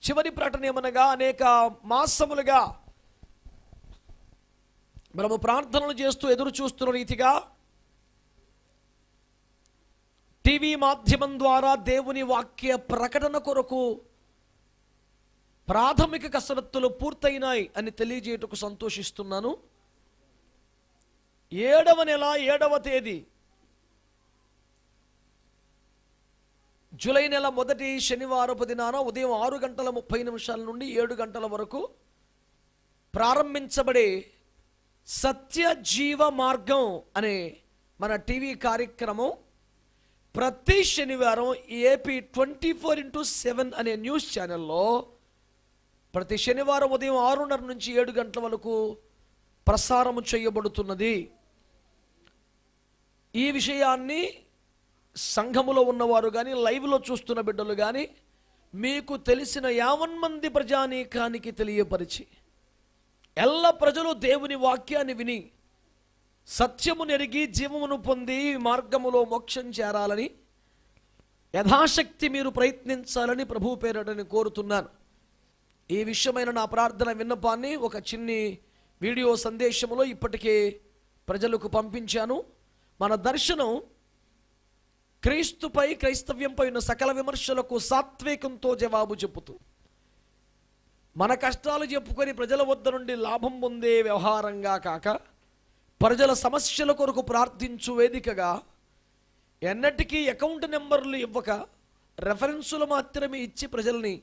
చివరి ప్రకటన ఏమనగా, అనేక మాసములుగా మనము ప్రార్థనలు చేస్తూ ఎదురు చూస్తున్న రీతిగా టీవీ మాధ్యమం ద్వారా దేవుని వాక్య ప్రకటన కొరకు ప్రాథమిక కసరత్తులు పూర్తయినాయి అని తెలియజేయటకు సంతోషిస్తున్నాను. 7వ నెల 7వ తేదీ జూలై నెల మొదటి శనివారపు దినాన ఉదయం 6:30 నుండి 7 గంటల వరకు ప్రారంభించబడే సత్య జీవ మార్గం అనే మన టీవీ కార్యక్రమం ప్రతి శనివారం ఏపీ 24/7 అనే న్యూస్ ఛానల్లో ప్రతి శనివారం ఉదయం 6:30 నుంచి 7 గంటల వరకు ప్రసారము చేయబడుతున్నది. ఈ విషయాన్ని సంఘములో ఉన్నవారు కానీ లైవ్లో చూస్తున్న బిడ్డలు కానీ మీకు తెలిసిన 50 మంది ప్రజానీకానికి తెలియపరిచి ఎల్ల ప్రజలు దేవుని వాక్యాన్ని విని సత్యము నెరిగి జీవమును పొంది మార్గములో మోక్షం చేరాలని యథాశక్తి మీరు ప్రయత్నించాలని ప్రభు పేరటని కోరుతున్నాను. ఈ విషయమైన నా ప్రార్థన విన్నపాన్ని ఒక చిన్ని వీడియో సందేశంలో ఇప్పటికే ప్రజలకు పంపించాను. మన దర్శనం క్రీస్తుపై క్రైస్తవ్యంపై ఉన్న సకల విమర్శలకు సాత్వికంతో జవాబు చెప్పుతూ మన కష్టాలు చెప్పుకొని ప్రజల వద్ద నుండి లాభం పొందే వ్యవహారంగా కాక ప్రజల సమస్యల కొరకు ప్రార్థించు వేదికగా, ఎన్నటికీ అకౌంట్ నెంబర్లు ఇవ్వక రెఫరెన్సులు మాత్రమే ఇచ్చి ప్రజల్ని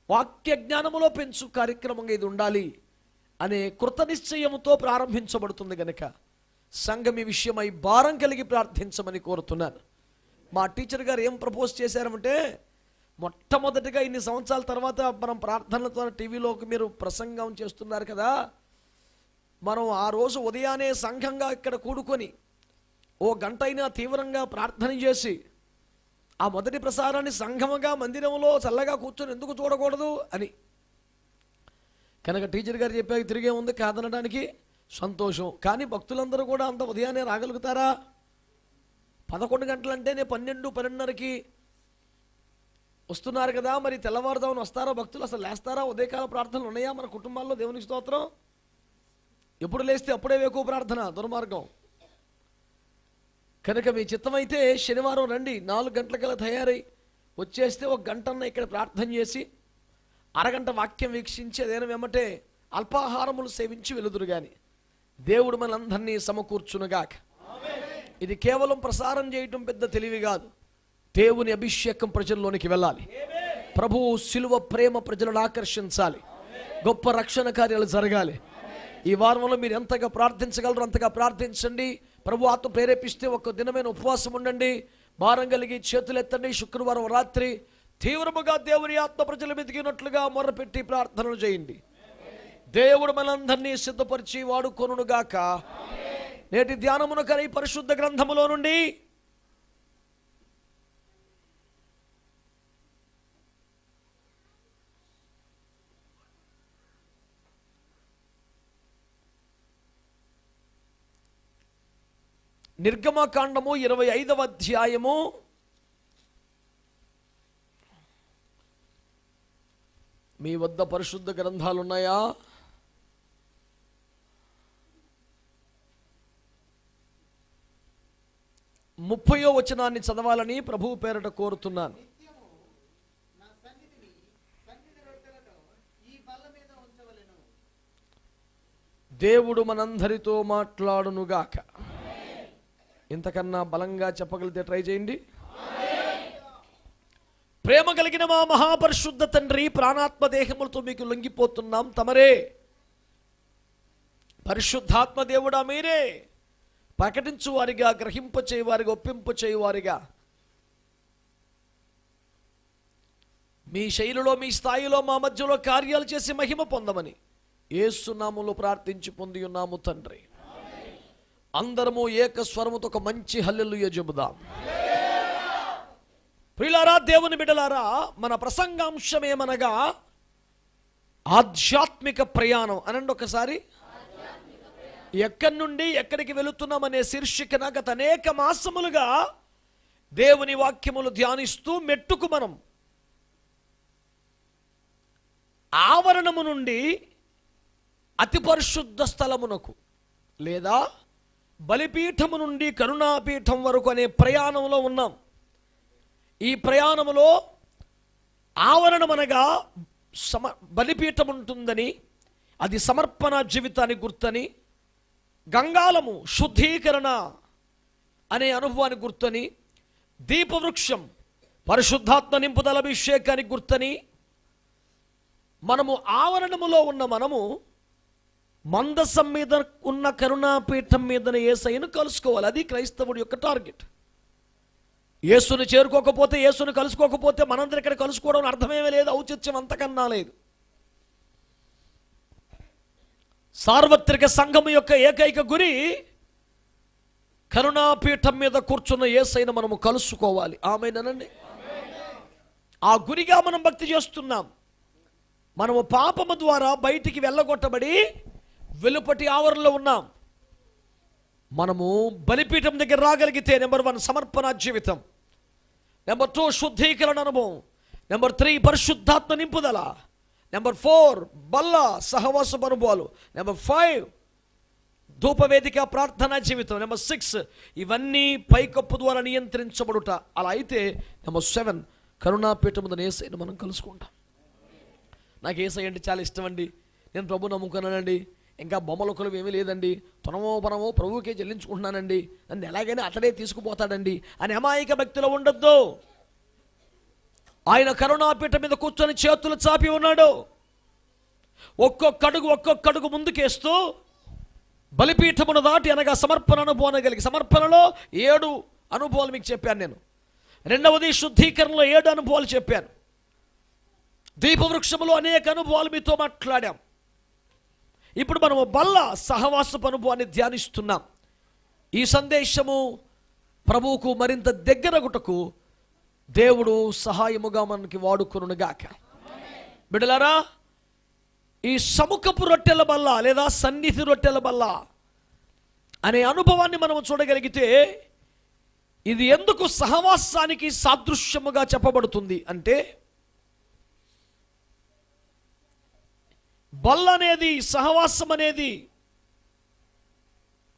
వాక్య జ్ఞానములో పెంచు కార్యక్రమంగా ఇది ఉండాలి అనే కృత నిశ్చయముతో ప్రారంభించబడుతుంది గనక సంఘం ఈ విషయమై భారం కలిగి ప్రార్థించమని కోరుతున్నాను. మా టీచర్ గారు ఏం ప్రపోజ్ చేశారంటే, మొట్టమొదటిగా ఇన్ని సంవత్సరాల తర్వాత మనం ప్రార్థనలతో టీవీలోకి మీరు ప్రసంగం చేస్తున్నారు కదా, మనం ఆ రోజు ఉదయాన్నే సంఘంగా ఇక్కడ కూడుకొని 1 గంట అయినా తీవ్రంగా ప్రార్థన చేసి ఆ మొదటి ప్రసారాన్ని సంఘముగా మందిరంలో చల్లగా కూర్చొని ఎందుకు చూడకూడదు అని కనుక టీచర్ గారు చెప్పాక తిరిగే ఉంది కాదనడానికి సంతోషం. కానీ భక్తులందరూ కూడా అంత ఉదయాన్నే రాగలుగుతారా? 11 గంటలంటేనే 12-12:30కి వస్తున్నారు కదా, మరి తెల్లవారుదామని వస్తారా భక్తులు? అసలు లేస్తారా? ఉదయకాల ప్రార్థనలు ఉన్నాయా మన కుటుంబాల్లో? దేవునికి స్తోత్రం. ఎప్పుడు లేస్తే అప్పుడే ఎక్కువ ప్రార్థన, దుర్మార్గం. కనుక మీ చిత్తమైతే శనివారం రండి, 4 గంటలకల్లా తయారై వచ్చేస్తే 1 గంటన్న ఇక్కడ ప్రార్థన చేసి అరగంట వాక్యం వీక్షించి అదేనా వెమ్మటే అల్పాహారములు సేవించి వెలుదురు గాని దేవుడు మనందరినీ సమకూర్చునుగాక. ఇది కేవలం ప్రసారం చేయటం పెద్ద తెలివి కాదు. దేవుని అభిషేకం ప్రజల్లోనికి వెళ్ళాలి. ప్రభువు శిలువ ప్రేమ ప్రజలను ఆకర్షించాలి. గొప్ప రక్షణ కార్యాలు జరగాలి. ఈ వారంలో మీరు ఎంతగా ప్రార్థించగలరో అంతగా ప్రార్థించండి. ప్రభు ఆత్మ ప్రేరేపిస్తే 1 దినమైన ఉపవాసం ఉండండి. భారం కలిగి చేతులు ఎత్తండి. శుక్రవారం రాత్రి తీవ్రముగా దేవుని ఆత్మ ప్రజలు మెదిగినట్లుగా మొర్రపెట్టి ప్రార్థనలు చేయండి. దేవుడు మనందరినీ సిద్ధపరిచి వాడుకొనుగాక. నేటి ధ్యానమునకై పరిశుద్ధ గ్రంథములో నుండి నిర్గమకాండము 25వ అధ్యాయము మీ వద్ద పరిశుద్ధ గ్రంథాలు ఉన్నాయా? ముప్పయో వచనాన్ని చదవాలని ప్రభువు పేరట కోరుతున్నాను. దేవుడు మనందరితో మాట్లాడునుగాక. ఇంతకన్నా బలంగా చెప్పగలిగితే ట్రై చేయండి. ప్రేమ కలిగిన మా మహాపరిశుద్ధ తండ్రి, ప్రాణాత్మ దేహములతో మీకు లొంగిపోతున్నాం. తమరే పరిశుద్ధాత్మ దేవుడా, మీరే ప్రకటించు వారిగా, గ్రహింప చేయవారిగా, ఒప్పింప చేయవారిగా, మీ శైలిలో మీ స్థాయిలో మా మధ్యలో కార్యాలు చేసి మహిమ పొందమని యేసు నామములో ప్రార్థించి పొంది ఉన్నాము తండ్రి. అందరము ఏక స్వరముతో ఒక మంచి హల్లెలూయా చెబుదాం. ప్రియులారా, దేవుని బిడ్డలారా, మన ప్రసంగాంశం ఏమనగా ఆధ్యాత్మిక ప్రయాణం అనండి ఒకసారి. ఎక్కడి నుండి ఎక్కడికి వెళుతున్నామనే శీర్షికన గత అనేక మాసములుగా దేవుని వాక్యములు ధ్యానిస్తూ మెట్టుకు మనం ఆవరణము నుండి అతి పరిశుద్ధ స్థలమునకు లేదా బలిపీఠము నుండి కరుణాపీఠం వరకు అనే ప్రయాణంలో ఉన్నాం. ఈ ప్రయాణములో ఆవరణమనగా బలిపీఠం ఉంటుందని, అది సమర్పణ జీవితానికి గుర్తని, గంగాళము శుద్ధీకరణ అనే అనుభవానికి గుర్తని, దీపవృక్షం పరిశుద్ధాత్మ నింపుదల అభిషేకానికి గుర్తని, మనము ఆవరణములో ఉన్న మనము మందసం మీద ఉన్న కరుణాపీఠం మీదనే యేసయ్యను కలుసుకోవాలి. అది క్రైస్తవుడి యొక్క టార్గెట్. యేసుని చేరుకోకపోతే, యేసుని కలుసుకోకపోతే మనందరం ఇక్కడ కలుసుకోవడం అర్థమేమీ లేదు, ఔచిత్యం అంతకన్నా లేదు. సార్వత్రిక సంఘము యొక్క ఏకైక గురి కరుణాపీఠం మీద కూర్చున్న యేసయ్యను మనము కలుసుకోవాలి. ఆమేనండి. ఆ గురిగా మనం భక్తి చేస్తున్నాం. మనము పాపము ద్వారా బయటికి వెళ్ళగొట్టబడి వెలుపటి ఆవరణలో ఉన్నాం. మనము బలిపీఠం దగ్గర రాగలిగితే నెంబర్ 1 సమర్పణ జీవితం, నెంబర్ 2 శుద్ధీకరణ అనుభవం, నెంబర్ 3 పరిశుద్ధాత్మ నింపుదల, నెంబర్ 4 బల్ల సహవాస అనుభవాలు, నెంబర్ 5 ధూపవేదిక ప్రార్థనా జీవితం, నెంబర్ 6 ఇవన్నీ పైకప్పు ద్వారా నియంత్రించబడుట. అలా అయితే నెంబర్ 7 కరుణాపీఠం మీద యేసయ్యను మనం కలుసుకుంటాం. నాకు యేసయ్య అంటే చాలా ఇష్టం అండి, నేను ప్రభు నమ్ముకున్నానండి, ఇంకా బొమ్మల కొలువు ఏమీ లేదండి, తొనమో పనమో ప్రభువుకే చెల్లించుకుంటున్నానండి, నన్ను ఎలాగైనా అతడే తీసుకుపోతాడండి అని అమాయక భక్తిలో ఉండొద్దు. ఆయన కరుణాపీఠం మీద కూర్చొని చేతులు చాపి ఉన్నాడు. ఒక్కొక్కడుగు ముందుకేస్తూ బలిపీఠమును దాటి అనగా సమర్పణ అనుభవం కలిగి, సమర్పణలో 7 అనుభవాలు మీకు చెప్పాను నేను. రెండవది శుద్ధీకరణలో 7 అనుభవాలు చెప్పాను. దీపవృక్షములో అనేక అనుభవాలు మీతో మాట్లాడాం. ఇప్పుడు మనము బల్ల సహవాసపు అనుభవాన్ని ధ్యానిస్తున్నాం. ఈ సందేశము ప్రభువుకు మరింత దగ్గరగుటకు దేవుడు సహాయముగా మనకి వాడుకొనుగాక. బిడ్డలారా, ఈ సముఖపు రొట్టెల బల్ల లేదా సన్నిధి రొట్టెల బల్ల అనే అనుభవాన్ని మనం చూడగలిగితే ఇది ఎందుకు సహవాసానికి సాదృశ్యముగా చెప్పబడుతుంది అంటే, బల్ల అనేది, సహవాసం అనేది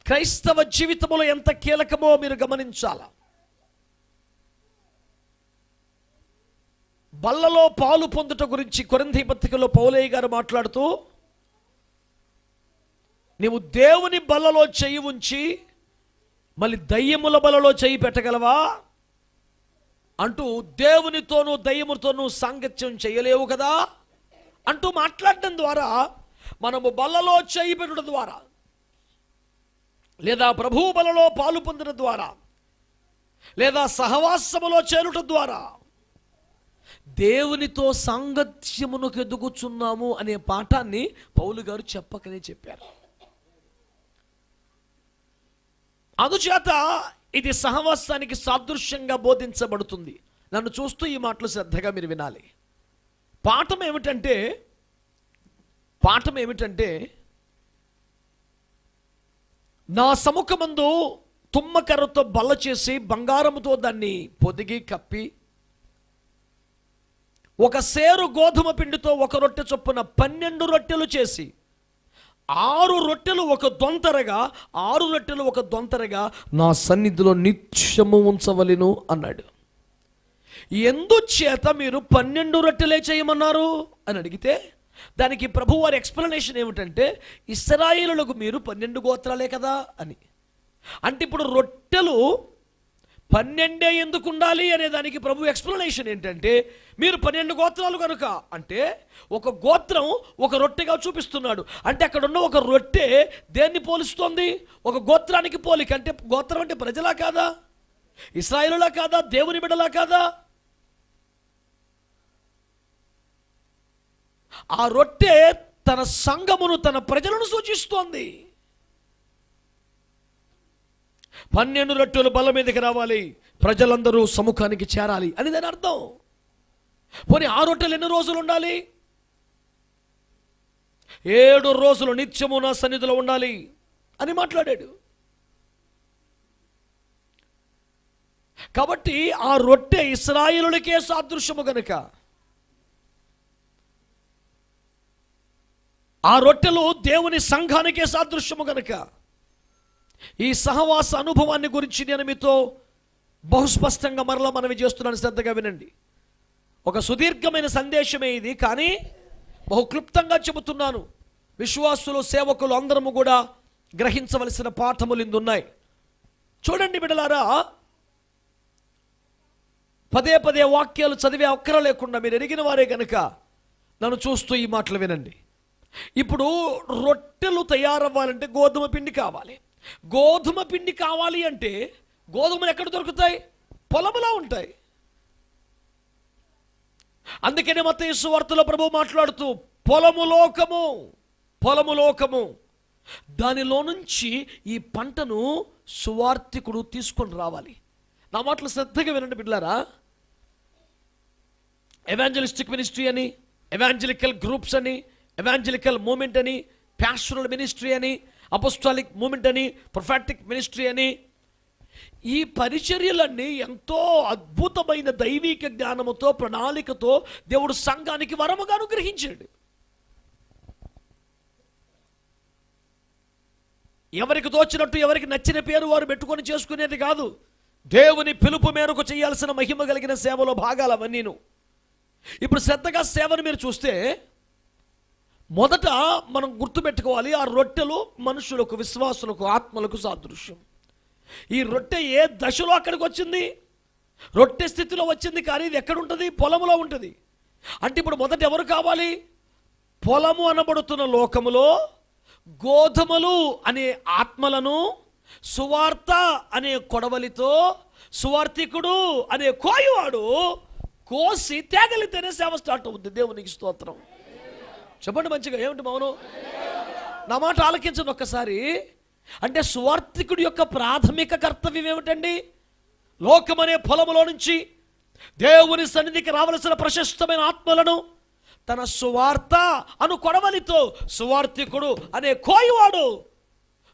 క్రైస్తవ జీవితంలో ఎంత కీలకమో మీరు గమనించాల. బల్లలో పాలు పొందుట గురించి కొరింథీ పత్రికలో పౌలయ్య గారు మాట్లాడుతూ, నీవు దేవుని బల్లలో చెయ్యి ఉంచి మళ్ళీ దయ్యముల బల్లలో చెయ్యి పెట్టగలవా అంటూ, దేవునితోనూ దయ్యములతోనూ సాంగత్యం చేయలేవు కదా అంటూ మాట్లాడడం ద్వారా, మనము బల్లలో చేయి పెట్టడం ద్వారా లేదా ప్రభు బలలో పాలు పొందడం ద్వారా లేదా సహవాసములో చేరుట ద్వారా దేవునితో సాంగత్యమునకు ఎదుగుచున్నాము అనే పాఠాన్ని పౌలు గారు చెప్పకనే చెప్పారు. అందుచేత ఇది సహవాసానికి సాదృశ్యంగా బోధించబడుతుంది. నన్ను చూస్తూ ఈ మాటలు శ్రద్ధగా మీరు వినాలి. పాఠం ఏమిటంటే నా సముఖమందు తుమ్మకర్రతో బల్ల చేసి బంగారముతో దాన్ని పొదిగి కప్పి, ఒక సేరు గోధుమ పిండితో 1 రొట్టె చొప్పున 12 రొట్టెలు చేసి 6 రొట్టెలు ఒక దొంతరగా 6 రొట్టెలు ఒక దొంతరగా నా సన్నిధిలో నిత్యము ఉంచవలెను అన్నాడు. ఎందుచేత మీరు 12 రొట్టెలే చేయమన్నారు అని అడిగితే, దానికి ప్రభువారి ఎక్స్ప్లెనేషన్ ఏమిటంటే, ఇశ్రాయేలులకు మీరు 12 గోత్రాలే కదా అని. అంటే ఇప్పుడు రొట్టెలు 12 ఎందుకు ఉండాలి అనే దానికి ప్రభు ఎక్స్ప్లెనేషన్ ఏంటంటే, మీరు 12 గోత్రాలు కనుక అంటే ఒక గోత్రం ఒక రొట్టెగా చూపిస్తున్నాడు. అంటే అక్కడ ఉన్న ఒక రొట్టె దేన్ని పోలుస్తోంది? ఒక గోత్రానికి పోలిక. అంటే గోత్రం అంటే ప్రజలా కాదా? ఇశ్రాయేలులా కాదా? దేవుని బిడ్డలా కాదా? ఆ రొట్టె తన సంఘమును, తన ప్రజలను సూచిస్తోంది. 12 రొట్టెలు బల్ల మీదకి రావాలి, ప్రజలందరూ సముఖానికి చేరాలి అని దాని అర్థం. పోనీ ఆ రొట్టెలు ఎన్ని రోజులు ఉండాలి? 7 రోజులు నిత్యము నా సన్నిధిలో ఉండాలి అని మాట్లాడాడు. కాబట్టి ఆ రొట్టె ఇశ్రాయేలులకే సాదృశ్యము గనుక, ఆ రొట్టెలు దేవుని సంఘానికే సాదృశ్యము గనుక, ఈ సహవాస అనుభవాన్ని గురించి నేను మీతో బహుస్పష్టంగా మరలా మనవి చేస్తున్నాను. శ్రద్ధగా వినండి. ఒక సుదీర్ఘమైన సందేశమే ఇది, కానీ బహు క్లుప్తంగా చెబుతున్నాను. విశ్వాసులు, సేవకులు అందరము కూడా గ్రహించవలసిన పాఠములు ఇందున్నాయి. చూడండి బిడ్డలారా, పదే పదే వాక్యాలు చదివే అక్కర లేకుండా మీరు ఎరిగిన వారే గనుక నన్ను చూస్తూ ఈ మాటలు వినండి. ఇప్పుడు రొట్టెలు తయారవ్వాలంటే గోధుమ పిండి కావాలి. గోధుమ పిండి కావాలి అంటే గోధుమలు ఎక్కడ దొరుకుతాయి? పొలములో ఉంటాయి. అందుకనే మత్తయి సువార్తలో ప్రభువు మాట్లాడుతూ పొలము లోకము దానిలో నుంచి ఈ పంటను సువార్తికుడు తీసుకొని రావాలి. నా మాటలు శ్రద్ధగా వినండి బిడ్డలారా. ఎవాంజలిస్టిక్ మినిస్ట్రీ అని, ఎవాంజలికల్ గ్రూప్స్ అని, ఎవాంజలికల్ మూమెంట్ అని, ప్యాస్టరల్ మినిస్ట్రీ అని, అపోస్టాలిక్ మూమెంట్ అని, ప్రొఫెటిక్ మినిస్ట్రీ అని, ఈ పరిచర్యలన్నీ ఎంతో అద్భుతమైన దైవిక జ్ఞానముతో, ప్రణాళికతో దేవుడు సంఘానికి వరముగా అనుగ్రహించాడు. ఎవరికి తోచినట్టు, ఎవరికి నచ్చిన పేరు వారు పెట్టుకొని చేసుకునేది కాదు. దేవుని పిలుపు మేరకు చేయాల్సిన మహిమ కలిగిన సేవలో భాగాలు అవన్నీను. ఇప్పుడు శ్రద్ధగా సేవను మీరు చూస్తే, మొదట మనం గుర్తుపెట్టుకోవాలి, ఆ రొట్టెలు మనుషులకు, విశ్వాసులకు, ఆత్మలకు సాదృశ్యం. ఈ రొట్టె ఏ దశలో అక్కడికి వచ్చింది? రొట్టె స్థితిలో వచ్చింది, కానీ ఇది ఎక్కడ ఉంటుంది? పొలములో ఉంటుంది. అంటే ఇప్పుడు మొదట ఎవరు కావాలి? పొలము అనబడుతున్న లోకములో గోధుమలు అనే ఆత్మలను సువార్త అనే కొడవలితో సువార్తికుడు అనే కోయువాడు కోసి తేగలితేనే సేవ స్టార్ట్ అవుతుంది. దేవునికి స్తోత్రం. చెప్పండి మంచిగా, ఏమిటి మౌనం? నా మాట ఆలకించండి ఒక్కసారి. అంటే సువార్తికుడి యొక్క ప్రాథమిక కర్తవ్యం ఏమిటండి? లోకమనే పొలములో నుంచి దేవుని సన్నిధికి రావలసిన ప్రశస్తమైన ఆత్మలను తన సువార్త అను కొడవలితో సువార్తికుడు అనే కోయివాడు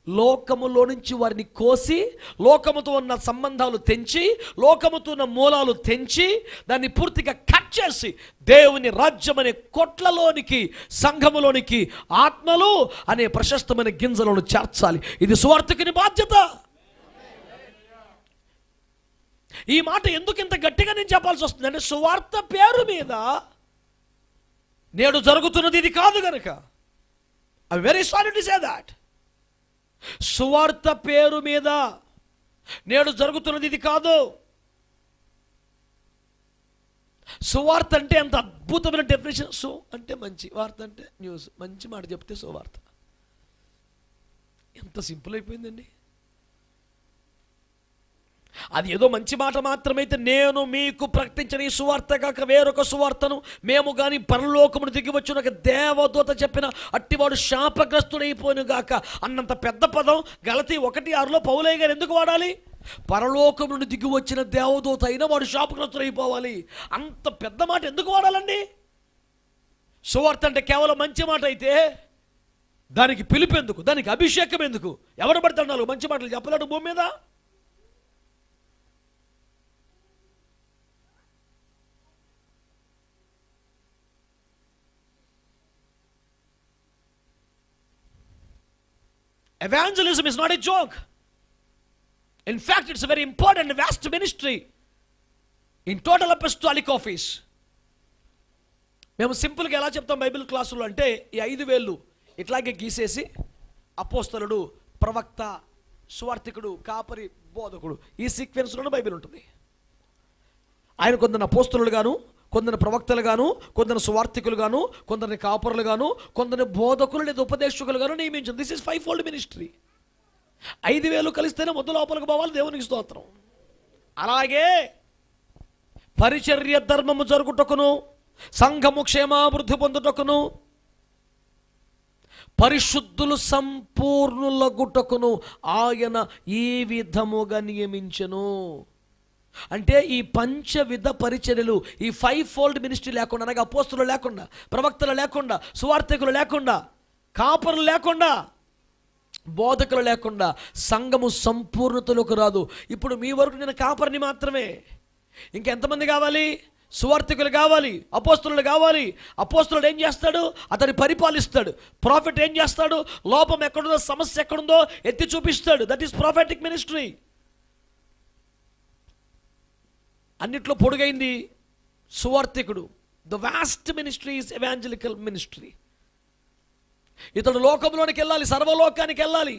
లోకములో నుంచి వారిని కోసి, లోకముతో ఉన్న సంబంధాలు తెంచి, లోకముతో ఉన్న మూలాలు తెంచి, దాన్ని పూర్తిగా కట్ చేసి దేవుని రాజ్యం అనే కొట్లలోనికి, సంఘములోనికి ఆత్మలు అనే ప్రశస్తమైన గింజలను చేర్చాలి. ఇది సువార్తికుని బాధ్యత. ఈ మాట ఎందుకు ఇంత గట్టిగా నేను చెప్పాల్సి వస్తుంది అంటే, సువార్త పేరు మీద నేడు జరుగుతున్నది ఇది కాదు గనుక. I very sorry to say that. సువార్త పేరు మీద నేడు జరుగుతున్నది ఇది కాదు. సువార్త అంటే ఎంత అద్భుతమైన డెఫినేషన్. సు అంటే మంచి, వార్త అంటే న్యూస్. మంచి మాట చెప్తే సువార్త. ఎంత సింపుల్ అయిపోయిందండి. అది ఏదో మంచి మాట మాత్రమైతే, నేను మీకు ప్రకటించిన ఈ సువార్త కాక వేరొక సువార్తను మేము కానీ పరలోకమును దిగి వచ్చిన ఒక దేవదూత చెప్పిన అట్టివాడు శాపగ్రస్తుడైపోయిన గాక అన్నంత పెద్ద పదం గలతీ 1:6 పౌలయ్య గారు ఎందుకు వాడాలి? పరలోకము నుండి దిగి వచ్చిన దేవదూత అయినా వాడు శాపగ్రస్తుడైపోవాలి. అంత పెద్ద మాట ఎందుకు వాడాలండి? సువార్త అంటే కేవలం మంచి మాట అయితే దానికి పిలుపెందుకు? దానికి అభిషేకం ఎందుకు? ఎవరు పడతాడు 4 మంచి మాటలు చెప్పలేడు భూమి మీద? Evangelism is not a joke. In fact, it's a very important and vast ministry in total apostolic office. మేము సింపుల్గా ఎలా చెప్తాం బైబిల్ క్లాసులో అంటే, ఈ 5 వేళ్ళు ఇట్లాగే గీసేసి అపోస్తలుడు, ప్రవక్త, సువార్తికుడు, కాపరి, బోధకుడు, ఈ సీక్వెన్స్లోనే బైబిల్ ఉంటుంది. ఆయన కొందరు అపోస్తలుడు గాను, కొందరు ప్రవక్తలు గాను, కొందరు సువార్తికులు గాను, కొందరిని కాపరులు గాను, కొందరు బోధకులు లేదా ఉపదేశకులు గాను నియమించింది. This is 5-fold ministry. 5,000 కలిస్తేనే మొదలు లోపలికి పోవాలి. దేవునికి స్తోత్రం. అలాగే పరిచర్య ధర్మము జరుగుటకును, సంఘము క్షేమాభివృద్ధి పొందుటకును, పరిశుద్ధులు సంపూర్ణులగుటకును ఆయన ఈ విధముగా నియమించెను. అంటే ఈ పంచవిధ పరిచర్యలు, ఈ 5-fold మినిస్ట్రీ లేకుండా, అనగా అపోస్తలులు లేకుండా, ప్రవక్తలు లేకుండా, సువార్తికులు లేకుండా, కాపరులు లేకుండా, బోధకులు లేకుండా సంఘము సంపూర్ణతలోకి రాదు. ఇప్పుడు మీ వరకు నేను కాపరిని మాత్రమే, ఇంకెంతమంది కావాలి? సువార్థికులు కావాలి, అపోస్తలులు కావాలి. అపోస్తలుడు ఏం చేస్తాడు? అతన్ని పరిపాలిస్తాడు. ప్రాఫిట్ ఏం చేస్తాడు? లోపం ఎక్కడుందో, సమస్య ఎక్కడుందో ఎత్తి చూపిస్తాడు. That is prophetic ministry. అన్నిట్లో పొడుగైంది సువార్థికుడు. The vast ministry is evangelical ministry. ఇతడు లోకంలోనికి వెళ్ళాలి, సర్వలోకానికి వెళ్ళాలి,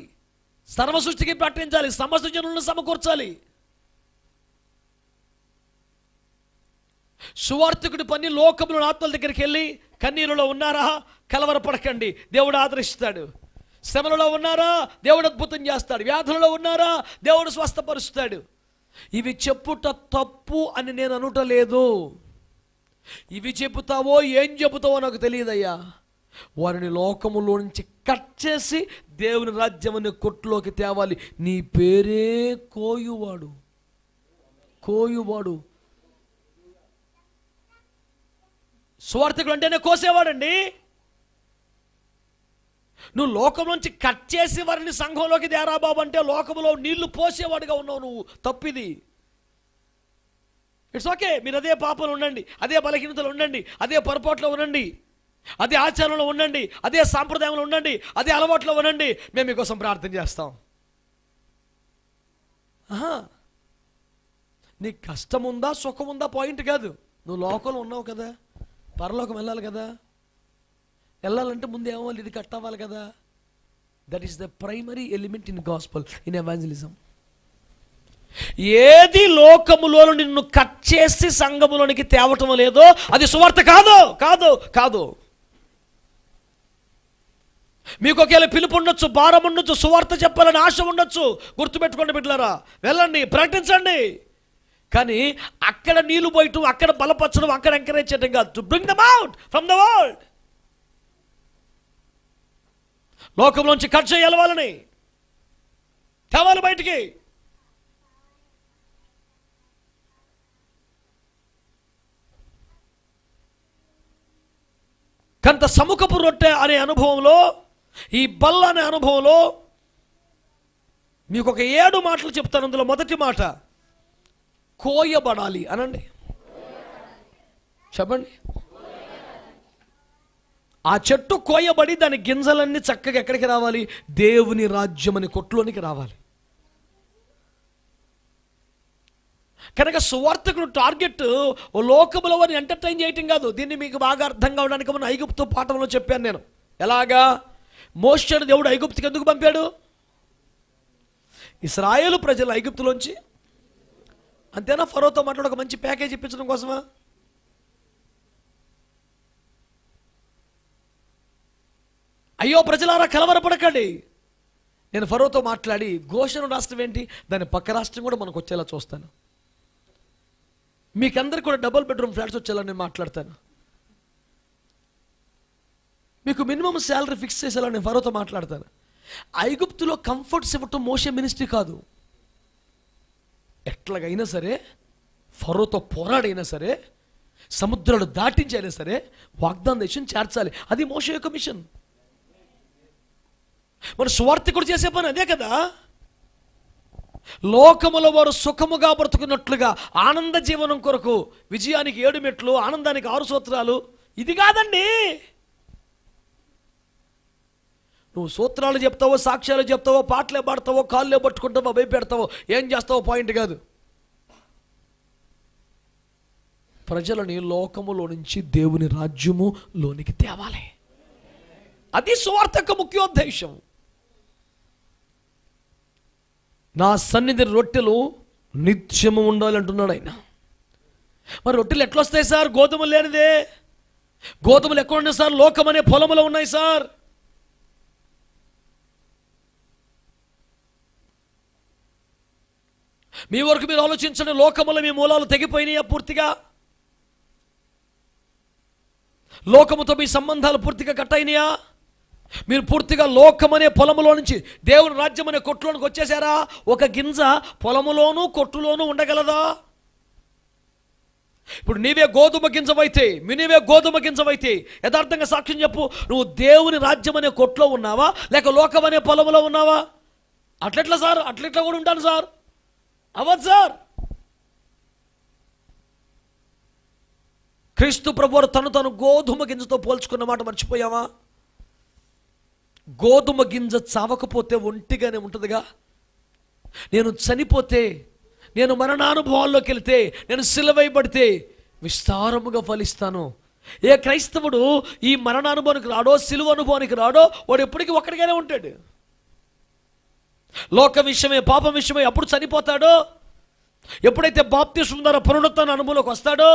సర్వ సృష్టికి ప్రకటించాలి, సమస్త జనులను సమకూర్చాలి. సువార్థికుడి పని లోకంలో ఆత్మల దగ్గరికి వెళ్ళి, కన్నీరులో ఉన్నారా, కలవరపడకండి, దేవుడు ఆదరిస్తాడు. శ్రమలలో ఉన్నారా, దేవుడు అద్భుతం చేస్తాడు. వ్యాధులలో ఉన్నారా, దేవుడు స్వస్థపరుస్తాడు. ఇవి చెప్పుట తప్పు అని నేను అనుటలేదు. ఇవి చెబుతావో ఏం చెబుతావో నాకు తెలియదయ్యా. వారిని లోకములో నుంచి కట్ చేసి దేవుని రాజ్యమని కొట్టులోకి తేవాలి. నీ పేరే కోయువాడు. కోయువాడు. సువార్థికుడు అంటేనే కోసేవాడండి. నువ్వు లోకంలోంచి కట్ చేసి వారిని సంఘంలోకి తేరా బాబు అంటే లోకములో నీళ్లు పోసేవాడుగా ఉన్నావు నువ్వు. తప్పిది. ఇట్స్ ఓకే, మీరు అదే పాపంలో ఉండండి, అదే బలహీనతలు ఉండండి, అదే పొరపాట్లో ఉండండి, అదే ఆచారంలో ఉండండి, అదే సాంప్రదాయంలో ఉండండి, అదే అలవాట్లో ఉండండి, మేము మీకోసం ప్రార్థన చేస్తాం. నీకు కష్టం ఉందా సుఖం ఉందా పాయింట్ కాదు. నువ్వు లోకంలో ఉన్నావు కదా, పరలోకం వెళ్ళాలి కదా. వెళ్ళాలంటే ముందు ఏమవ్వాలి? ఇది కట్ అవ్వాలి కదా. That is the primary element in gospel, in evangelism. ఏది లోకములో నిన్ను కట్ చేసి సంఘములోనికి తేవటం లేదో అది సువార్త కాదు. కాదు కాదు. మీకు ఒకవేళ పిలుపు ఉండొచ్చు, భారం ఉండొచ్చు, సువార్త చెప్పాలని ఆశ ఉండొచ్చు. గుర్తుపెట్టుకోండి బిడ్డలారా, వెళ్ళండి, ప్రకటించండి. కానీ అక్కడ నీళ్లు పోయటం, అక్కడ బలపరచడం, అక్కడ ఎంకరేజ్ చేయడం కాదు. To bring them out from the world. లోకంలోంచి కట్ చేయాలి, వాళ్ళని తేవాలి బయటికి. కంత సముఖపు రొట్టె అనే అనుభవంలో, ఈ బల్ల అనే అనుభవంలో మీకు ఒక 7 మాటలు చెప్తాను. అందులో మొదటి మాట కోయబడాలి అనండి. చెప్పండి. ఆ చెట్టు కోయబడి దాని గింజలన్నీ చక్కగా ఎక్కడికి రావాలి? దేవుని రాజ్యం అనే కొట్లోనికి రావాలి. కనుక సువార్తికుడు టార్గెట్ ఓ లోకములో వారిని ఎంటర్టైన్ చేయటం కాదు. దీన్ని మీకు బాగా అర్థం కావడానికి మన ఐగుప్తు పాఠంలో చెప్పాను నేను. ఎలాగా? మోషేను దేవుడు ఐగుప్తుకి ఎందుకు పంపాడు? ఇశ్రాయేలు ప్రజలు ఐగుప్తులోంచి, అంతేనా, ఫరోతో మాట్లాడి ఒక మంచి ప్యాకేజ్ ఇప్పించడం కోసమా? అయ్యో ప్రజలారా కలవరపడకండి, నేను ఫరోతో మాట్లాడి గోషను రాష్ట్రం ఏంటి, దాని పక్క రాష్ట్రం కూడా మనకు వచ్చేలా చూస్తాను, మీకందరికి కూడా డబుల్ బెడ్రూమ్ ఫ్లాట్స్ వచ్చేలా నేను మాట్లాడతాను, మీకు మినిమం శాలరీ ఫిక్స్ చేసేలా నేను ఫరోతో మాట్లాడతాను. ఐగుప్తులో కంఫర్ట్స్ ఇవ్వటం మోషే మినిస్ట్రీ కాదు. ఎట్లాగైనా సరే ఫరోతో పోరాడైనా సరే, సముద్రాలు దాటించైనా సరే వాగ్దాన దేశం చేర్చాలి. అది మోషే యొక్క మిషన్. మన సువార్తికుడు చేసే పని అదే కదా. లోకములో వారు సుఖముగా బ్రతుకున్నట్లుగా ఆనంద జీవనం కొరకు విజయానికి 7 మెట్లు, ఆనందానికి 6 సూత్రాలు, ఇది కాదండి. నువ్వు సూత్రాలు చెప్తావో, సాక్ష్యాలు చెప్తావో, పాటలే పాడతావో, కాళ్ళే పట్టుకుంటావో, భయపెడతావో, ఏం చేస్తావో పాయింట్ కాదు. ప్రజలని లోకములో నుంచి దేవుని రాజ్యములోనికి తేవాలి. అది సువార్త యొక్క ముఖ్యోద్దేశం. నా సన్నిధి రొట్టెలు నిత్యము ఉండాలంటున్నాడు ఆయన. మరి రొట్టెలు ఎట్లా వస్తాయి సార్? గోధుమలు లేనిదే. గోధుమలు ఎక్కడ ఉన్నాయి సార్? లోకం అనే పొలములో ఉన్నాయి సార్. మీ వరకు మీరు ఆలోచించండి. లోకములో మీ మూలాలు తెగిపోయినాయా పూర్తిగా? లోకముతో మీ సంబంధాలు పూర్తిగా కట్ అయినాయా? మీరు పూర్తిగా లోకమనే పొలములో నుంచి దేవుని రాజ్యం అనే కొట్టులోనికి వచ్చేసారా? ఒక గింజ పొలములోనూ కొట్టులోనూ ఉండగలదా? ఇప్పుడు నీవే గోధుమ గింజవైతే, నీవే గోధుమ గింజవైతే యథార్థంగా సాక్ష్యం చెప్పు, నువ్వు దేవుని రాజ్యం అనే కొట్లో ఉన్నావా లేక లోకం అనే పొలంలో ఉన్నావా? అట్లెట్లా సార్? అట్లెట్లా కూడా ఉంటాను సార్? అవ్వదు సార్. క్రీస్తు ప్రభువారు తను గోధుమ గింజతో పోల్చుకున్న మాట మర్చిపోయావా? గోధుమ గింజ చావకపోతే ఒంటిగానే ఉంటుందిగా. నేను చనిపోతే, నేను మరణానుభవాల్లోకి వెళితే, నేను సిలువైబడితే విస్తారముగా ఫలిస్తాను. ఏ క్రైస్తవుడు ఈ మరణానుభవానికి రాడో, సిలువ అనుభవానికి రాడో, వాడు ఎప్పటికీ ఒక్కడిగానే ఉంటాడు. లోక విషయమే, పాపం విషయమే అప్పుడు చనిపోతాడో, ఎప్పుడైతే బాప్తిస్మం ద్వారా పునరుత్థాన అనుభవంలోకి వస్తాడో,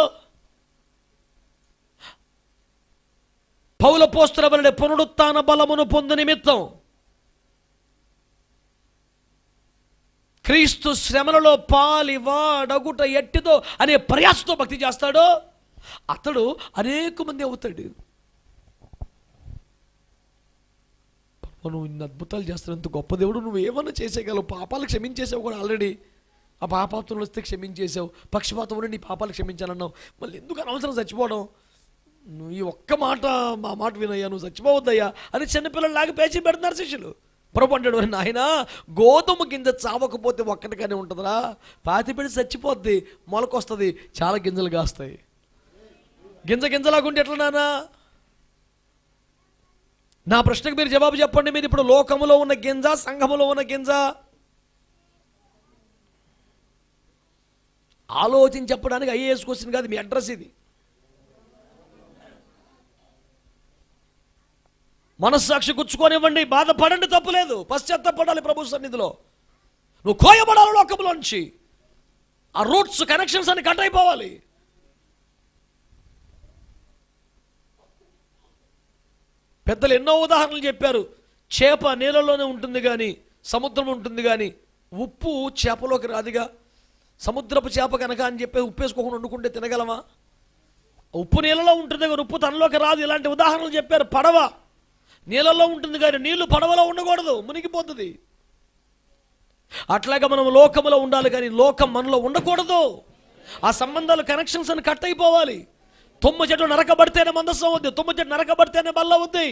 పౌలపోస్తుల వలె పునరుత్థాన బలమును పొందు నిమిత్తం క్రీస్తు శ్రమలలో పాలివాడగుట ఎట్టిదో అనే ప్రయాసతో భక్తి చేస్తాడో అతడు అనేక మంది అవుతాడు. నువ్వు ఇన్ని అద్భుతాలు చేస్తావు, ఎంత గొప్ప దేవుడు, నువ్వు ఏమన్నా చేసేయగలవు, పాపాలు క్షమించేసావు కూడా ఆల్రెడీ. ఆ పాపాత్తులు వస్తే క్షమించేసావు, పక్షపాతం ఉండి నీ పాపాలు క్షమించాలన్నావు, మళ్ళీ ఎందుకు అనవసరం చచ్చిపోవడం? నువ్వు ఈ ఒక్క మాట, మా మాట వినయ్యా, నువ్వు చచ్చిపోవద్దయ్యా అని చిన్నపిల్లలాగా పేచి పెడుతున్నారు శిష్యులు. ప్రభు అంటాడు, నాయన గోధుమ గింజ చావకపోతే ఒక్కటిగానే ఉంటుందిరా, పాతిపెడి చచ్చిపోద్ది, మొలకొస్తుంది, చాలా గింజలు కాస్తాయి. గింజలాగుంటే ఎట్లా నానా? నా ప్రశ్నకు మీరు జవాబు చెప్పండి. మీరు ఇప్పుడు లోకములో ఉన్న గింజ, సంఘములో ఉన్న గింజ? ఆలోచించి చెప్పడానికి ఐఏఎస్ క్వశ్చన్ కాదు, మీ అడ్రస్ ఇది. మనస్సాక్షి గుచ్చుకోనివ్వండి, బాధపడండి, తప్పులేదు, పశ్చాత్తపడాలి ప్రభు సన్నిధిలో. నువ్వు కోయబడాలి లోకంలోంచి, ఆ రూట్స్ కనెక్షన్స్ అన్ని కట్ అయిపోవాలి. పెద్దలు ఎన్నో ఉదాహరణలు చెప్పారు. చేప నీళ్ళలోనే ఉంటుంది కానీ, సముద్రం ఉంటుంది కానీ ఉప్పు చేపలోకి రాదుగా. సముద్రపు చేప కనుక అని చెప్పి ఉప్పేసుకోకుండా వండుకుంటే తినగలమా? ఉప్పు నీళ్ళలో ఉంటుంది కానీ ఉప్పు తనలోకి రాదు. ఇలాంటి ఉదాహరణలు చెప్పారు. పడవ నీళ్ళలో ఉంటుంది కానీ నీళ్లు పడవలో ఉండకూడదు, మునిగిపోతుంది. అట్లాగే మనం లోకములో ఉండాలి కానీ లోకం మనలో ఉండకూడదు. ఆ సంబంధాలు, కనెక్షన్స్ అని కట్ అయిపోవాలి. తుమ్మ చెట్లు నరకబడితేనే మందసం అవుద్ది, తుమ్మ చెట్టు నరకబడితేనే బల్ల అవుద్ది.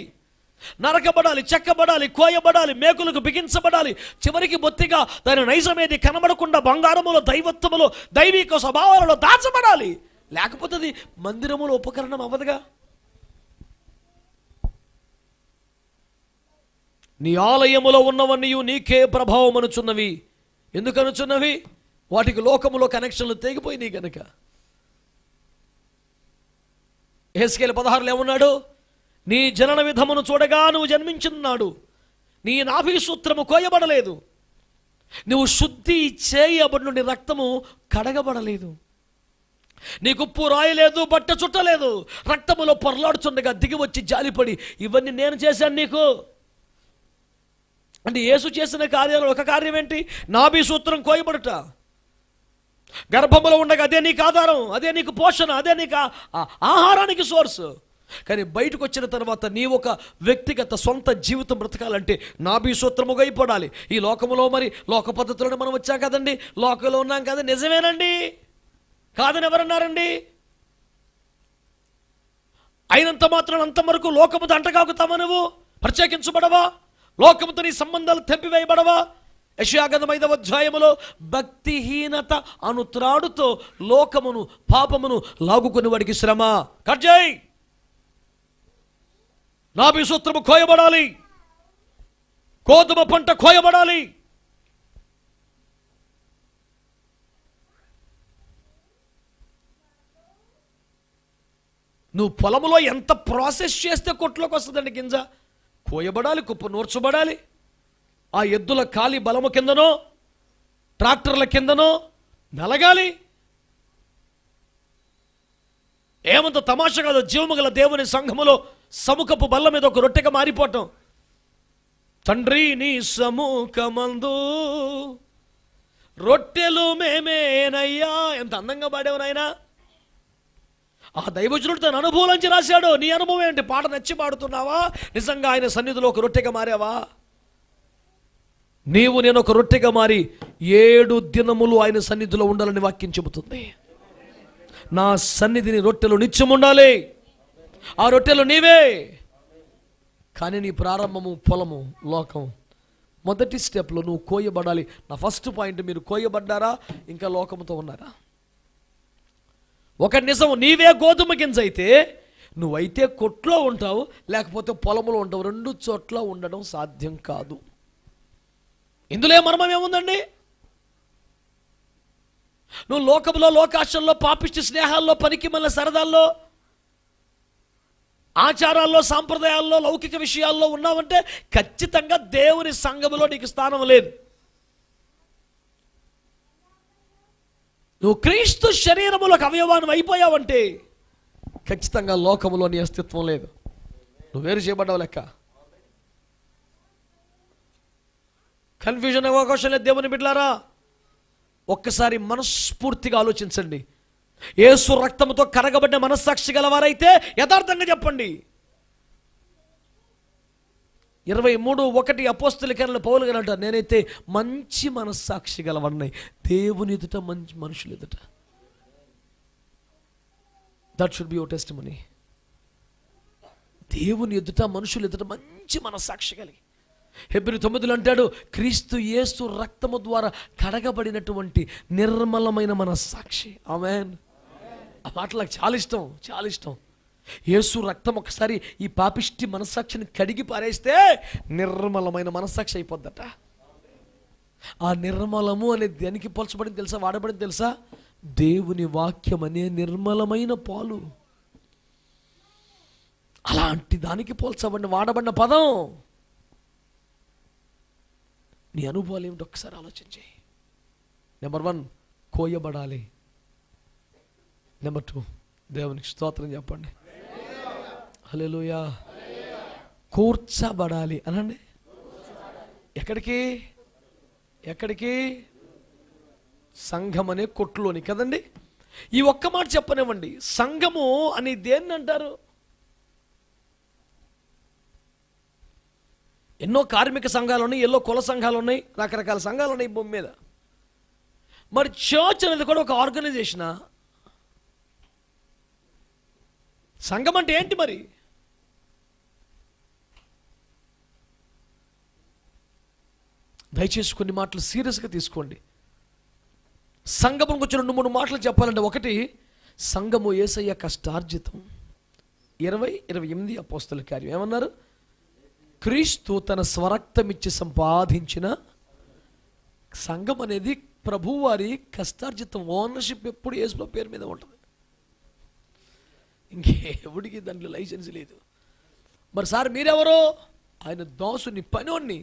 నరకబడాలి, చెక్కబడాలి, కోయబడాలి, మేకులకు బిగించబడాలి. చివరికి బొత్తిగా దాని నైజమేది కనబడకుండా బంగారములో, దైవత్వములో, దైవిక స్వభావాలలో దాచబడాలి. లేకపోతే అది మందిరములో ఉపకరణం అవ్వదుగా. నీ ఆలయములో ఉన్నవన్నీ నీకే ప్రభావం అనుచున్నవి. ఎందుకు అనుచున్నవి? వాటికి లోకములో కనెక్షన్లు తెగిపోయినాయి కనుక. యెహెజ్కేలు 16లో ఏమన్నాడు? నీ జనన విధమును చూడగా నువ్వు జన్మించున్నాడు, నీ నాభి సూత్రము కోయబడలేదు, నువ్వు శుద్ధి చేయబడి నుండి రక్తము కడగబడలేదు, నీకు ఉప్పు రాయలేదు, బట్ట చుట్టలేదు, రక్తములో పొరలాడుచుండగా దిగి వచ్చి జాలిపడి ఇవన్నీ నేను చేశాను నీకు. అంటే యేసు చేసిన కార్యాలు ఒక కార్యం ఏంటి? నాభి సూత్రం కోయబడుట. గర్భములో ఉండగా అదే నీకు ఆధారం, అదే నీకు పోషణ, అదే నీకు ఆహారానికి సోర్స్. కానీ బయటకు వచ్చిన తర్వాత నీ ఒక వ్యక్తిగత సొంత జీవితం బ్రతకాలంటే నాభి సూత్రముగా అయిపోవాలి. ఈ లోకములో మరి లోక పద్ధతులను మనం వచ్చా కదండి, లోకంలో ఉన్నాం కదా. నిజమేనండి, కాదని ఎవరన్నారండి? అయినంత మాత్రం అంతవరకు లోకముతో అంటగాగుతావా? నువ్వు ప్రత్యేకించబడవా? లోకముతో నీ సంబంధాలు తెంపివేయబడవా? యెషయా గ్రంథం 5వ అధ్యాయములో భక్తిహీనత అను త్రాడుతో లోకమును, పాపమును లాగుకుని వాడికి శ్రమ. కట్ చేయి. నాభి సూత్రము కోయబడాలి, గోధుమ పంట కోయబడాలి. నువ్వు పొలములో ఎంత ప్రాసెస్ చేస్తే కొట్లోకి వస్తుందండి గింజ. కోయబడాలి, కుప్ప నూర్చబడాలి. ఆ ఎద్దుల కాలి బలము కిందనో, ట్రాక్టర్ల కిందనో నలగాలి. ఏమంత తమాషా కాదు జీవము గల దేవుని సంఘములో సముఖపు బల్ల మీద ఒక రొట్టెగా మారిపోవటం. తండ్రి నీ సముఖమందు రొట్టెలు మేమేనయ్యా. ఎంత అందంగా పాడావు నాయనా. ఆ దైవజనుడు తన అనుభవంలోంచి రాశాడు. నీ అనుభవం ఏంటి? పాట నచ్చి పాడుతున్నావా? నిజంగా ఆయన సన్నిధిలో ఒక రొట్టెగా మారావా? నీవు నేను ఒక రొట్టెగా మారి 7 దినములు ఆయన సన్నిధిలో ఉండాలని వాక్యం చెబుతుంది. నా సన్నిధిని రొట్టెలు నిత్యం ఉండాలి, ఆ రొట్టెలు నీవే. కానీ నీ ప్రారంభము పొలము, లోకం. మొదటి స్టెప్లో నువ్వు కోయబడాలి. నా ఫస్ట్ పాయింట్, మీరు కోయబడ్డారా ఇంకా లోకముతో ఉన్నారా? ఒక నిజం, నీవే గోధుమ గింజ అయితే నువ్వైతే కొట్లో ఉంటావు, లేకపోతే పొలంలో ఉంటావు. రెండు చోట్ల ఉండడం సాధ్యం కాదు. ఇందులో మర్మం ఏముందండి? నువ్వు లోకంలో, లోకాశల్లో, పాపిష్టి స్నేహాల్లో, పనికి మళ్ళీ సరదాల్లో, ఆచారాల్లో, సాంప్రదాయాల్లో, లౌకిక విషయాల్లో ఉన్నావంటే ఖచ్చితంగా దేవుని సంఘములో నీకు స్థానం లేదు. నువ్వు క్రీస్తు శరీరములకు అవయవాన్ని అయిపోయావంటే ఖచ్చితంగా లోకములో నీ అస్తిత్వం లేదు. నువ్వు వేరు చేయబడ్డావు లెక్క. కన్ఫ్యూజన్ అవకాశం లేదు. దేవుని బిడ్డలారా, ఒక్కసారి మనస్ఫూర్తిగా ఆలోచించండి. యేసు రక్తముతో కరగబడిన మనస్సాక్షి గలవారైతే యథార్థంగా చెప్పండి. 23:1 అపోస్తలుల కార్యాలు పౌలు గారు అంటారు, నేనైతే మంచి మనస్సాక్షి గలవాడిని దేవుని ఎదుట, మంచి మనుషులు ఎదుట. That should be your testimony. దేవుని ఎదుట, మనుషులు ఎదుట మంచి మనస్సాక్షి కలిగి. హెబ్రీ 9 అంటాడు, క్రీస్తు యేసు రక్తము ద్వారా కడగబడినటువంటి నిర్మలమైన మనస్సాక్షి. ఆమేన్. ఆ మాట నాకు చాలా ఇష్టం, చాలా ఇష్టం. యేసు రక్తం ఒకసారి ఈ పాపిష్టి మనస్సాక్షిని కడిగి పారేస్తే నిర్మలమైన మనస్సాక్షి అయిపోద్దట. ఆ నిర్మలము అనే దేనికి పోల్చబడింది తెలుసా, వాడబడింది తెలుసా? దేవుని వాక్యం అనే నిర్మలమైన పాలు. అలాంటి దానికి పోల్చబడిన వాడబడిన పదం. నీ అనుభవాలు ఏమిటి ఒకసారి ఆలోచించి. నెంబర్ 1, కోయబడాలి. నెంబర్ 2, దేవునికి స్తోత్రం చెప్పండి. హల్లెలూయా. కూర్చబడాలి అనండి. ఎక్కడికి? ఎక్కడికి? సంఘం అనే కొట్టులోని కదండి. ఈ ఒక్క మాట చెప్పనివ్వండి, సంఘము అని దేన్ని అంటారు? ఎన్నో కార్మిక సంఘాలు ఉన్నాయి, ఎన్నో కుల సంఘాలు ఉన్నాయి, రకరకాల సంఘాలు ఉన్నాయి భూమి మీద. మరి చర్చ్ అనేది కూడా ఒక ఆర్గనైజేషనా? సంఘం అంటే ఏంటి మరి? దయచేసి కొన్ని మాటలు సీరియస్గా తీసుకోండి. సంఘం గురించి 2-3 మాటలు చెప్పాలంటే, ఒకటి, సంఘము యేసయ్య కష్టార్జితం. 20-28 అపోస్తలుల కార్యం ఏమన్నారు? క్రీస్తు తన స్వరక్తమిచ్చి సంపాదించిన సంఘం అనేది ప్రభువారి కష్టార్జితం. ఓనర్షిప్ ఎప్పుడు యేసులో పేరు మీద ఉంటుంది, ఇంకెవడికి దాంట్లో లైసెన్స్ లేదు. మరి సార్ మీరెవరో? ఆయన దాసుని, పనోన్ని.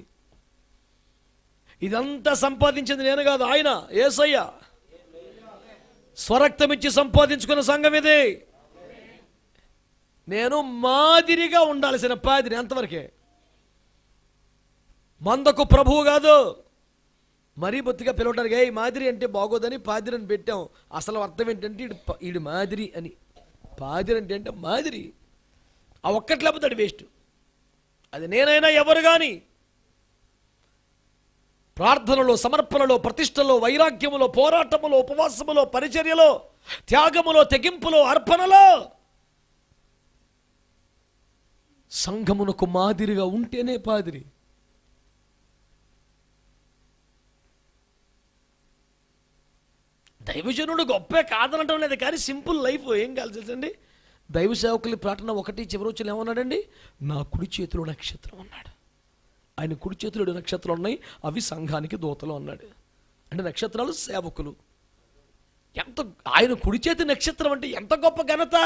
ఇదంతా సంపాదించింది నేను కాదు, ఆయన యేసయ్య స్వరక్తమిచ్చి సంపాదించుకున్న సంఘం ఇది. నేను మాదిరిగా ఉండాల్సిన పాదిరి, అంతవరకే. మందకు ప్రభువు కాదు. మరీ బొత్తిగా పిలవడానికి ఏ మాదిరి అంటే బాగోదని పాదిరి అని పెట్టాం. అసలు అర్థం ఏంటంటే ఈడు మాదిరి అని. పాదిరి అంటే మాదిరి. ఆ ఒక్కటి లేకపోతే అది వేస్ట్. అది నేనైనా ఎవరు కానీ ప్రార్థనలో, సమర్పణలో, ప్రతిష్టలో, వైరాగ్యములో, పోరాటములో, ఉపవాసములో, పరిచర్యలో, త్యాగములో, తెగింపులో, అర్పణలో సంఘమునకు మాదిరిగా ఉంటేనే పాదిరి. దైవజనుడు గొప్పే కాదనటం లేదు, కానీ సింపుల్ లైఫ్. ఏం కావాలి తెలుసండి? దైవ సేవకుల ప్రార్థన 1 చివరి వచ్చిన ఏమన్నాడండి? నా కుడి చేతిలో నక్షత్రం అన్నాడు. ఆయన కుడి చేతిలో 7 నక్షత్రాలు ఉన్నాయి, అవి సంఘానికి దూతలు అన్నాడు. అంటే నక్షత్రాలు సేవకులు. ఎంత ఆయన కుడి చేతి నక్షత్రం అంటే ఎంత గొప్ప ఘనత.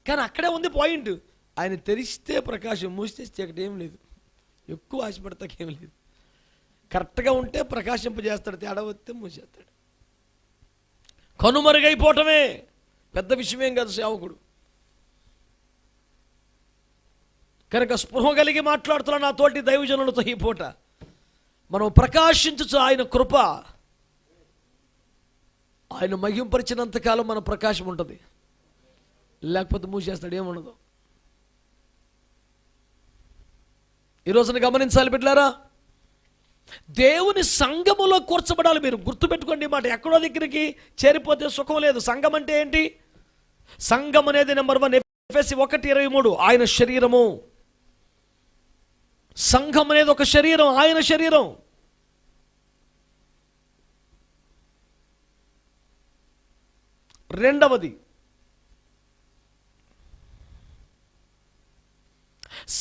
కానీ అక్కడే ఉంది పాయింట్. ఆయన తెరిస్తే ప్రకాశం, మూస్తే చీకటి. ఏం లేదు, ఎక్కువ ఆశపడతాకేం లేదు. కరెక్ట్గా ఉంటే ప్రకాశింపజేస్తాడు, తేడా వస్తే మూసేస్తాడు. కనుమరుగైపోవటమే పెద్ద విషయమేం కాదు సేవకుడు. కనుక స్పృహ కలిగి మాట్లాడుతున్నా నా తోటి దైవజనులతో ఈ పూట మనం ప్రకాశించచ్చు. ఆయన కృప, ఆయన మహింపరిచినంతకాలం మన ప్రకాశం ఉంటుంది, లేకపోతే మూసేస్తాడు, ఏముండదు. ఈరోజున గమనించాలి బిడ్డలారా, దేవుని సంఘములో కూర్చబడాలి. మీరు గుర్తుపెట్టుకోండి మాట. ఎక్కడో దగ్గరికి చేరిపోతే సుఖం లేదు. సంఘం అంటే ఏంటి? సంఘం అనేది నెంబర్ 1. ఎఫెసీ 1:23 ఆయన శరీరము. సంఘం అనేది ఒక శరీరం, ఆయన శరీరం. రెండవది,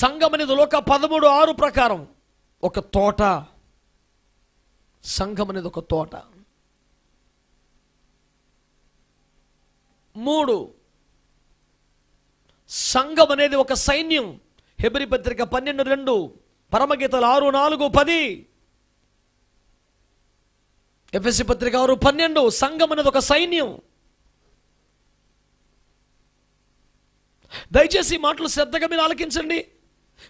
సంఘం అనేది లోక 13:6 ప్రకారం ఒక తోట. సంఘం అనేది ఒక తోట. 3, సంఘం అనేది ఒక సైన్యం. హెబ్రీ పత్రిక 12:2, పరమగీతాలు 6:4, 10, ఎఫెసీ పత్రిక 6:12. సంఘం అనేది ఒక సైన్యం. దయచేసి ఈ మాటలు శ్రద్ధగా మీరు ఆలకించండి.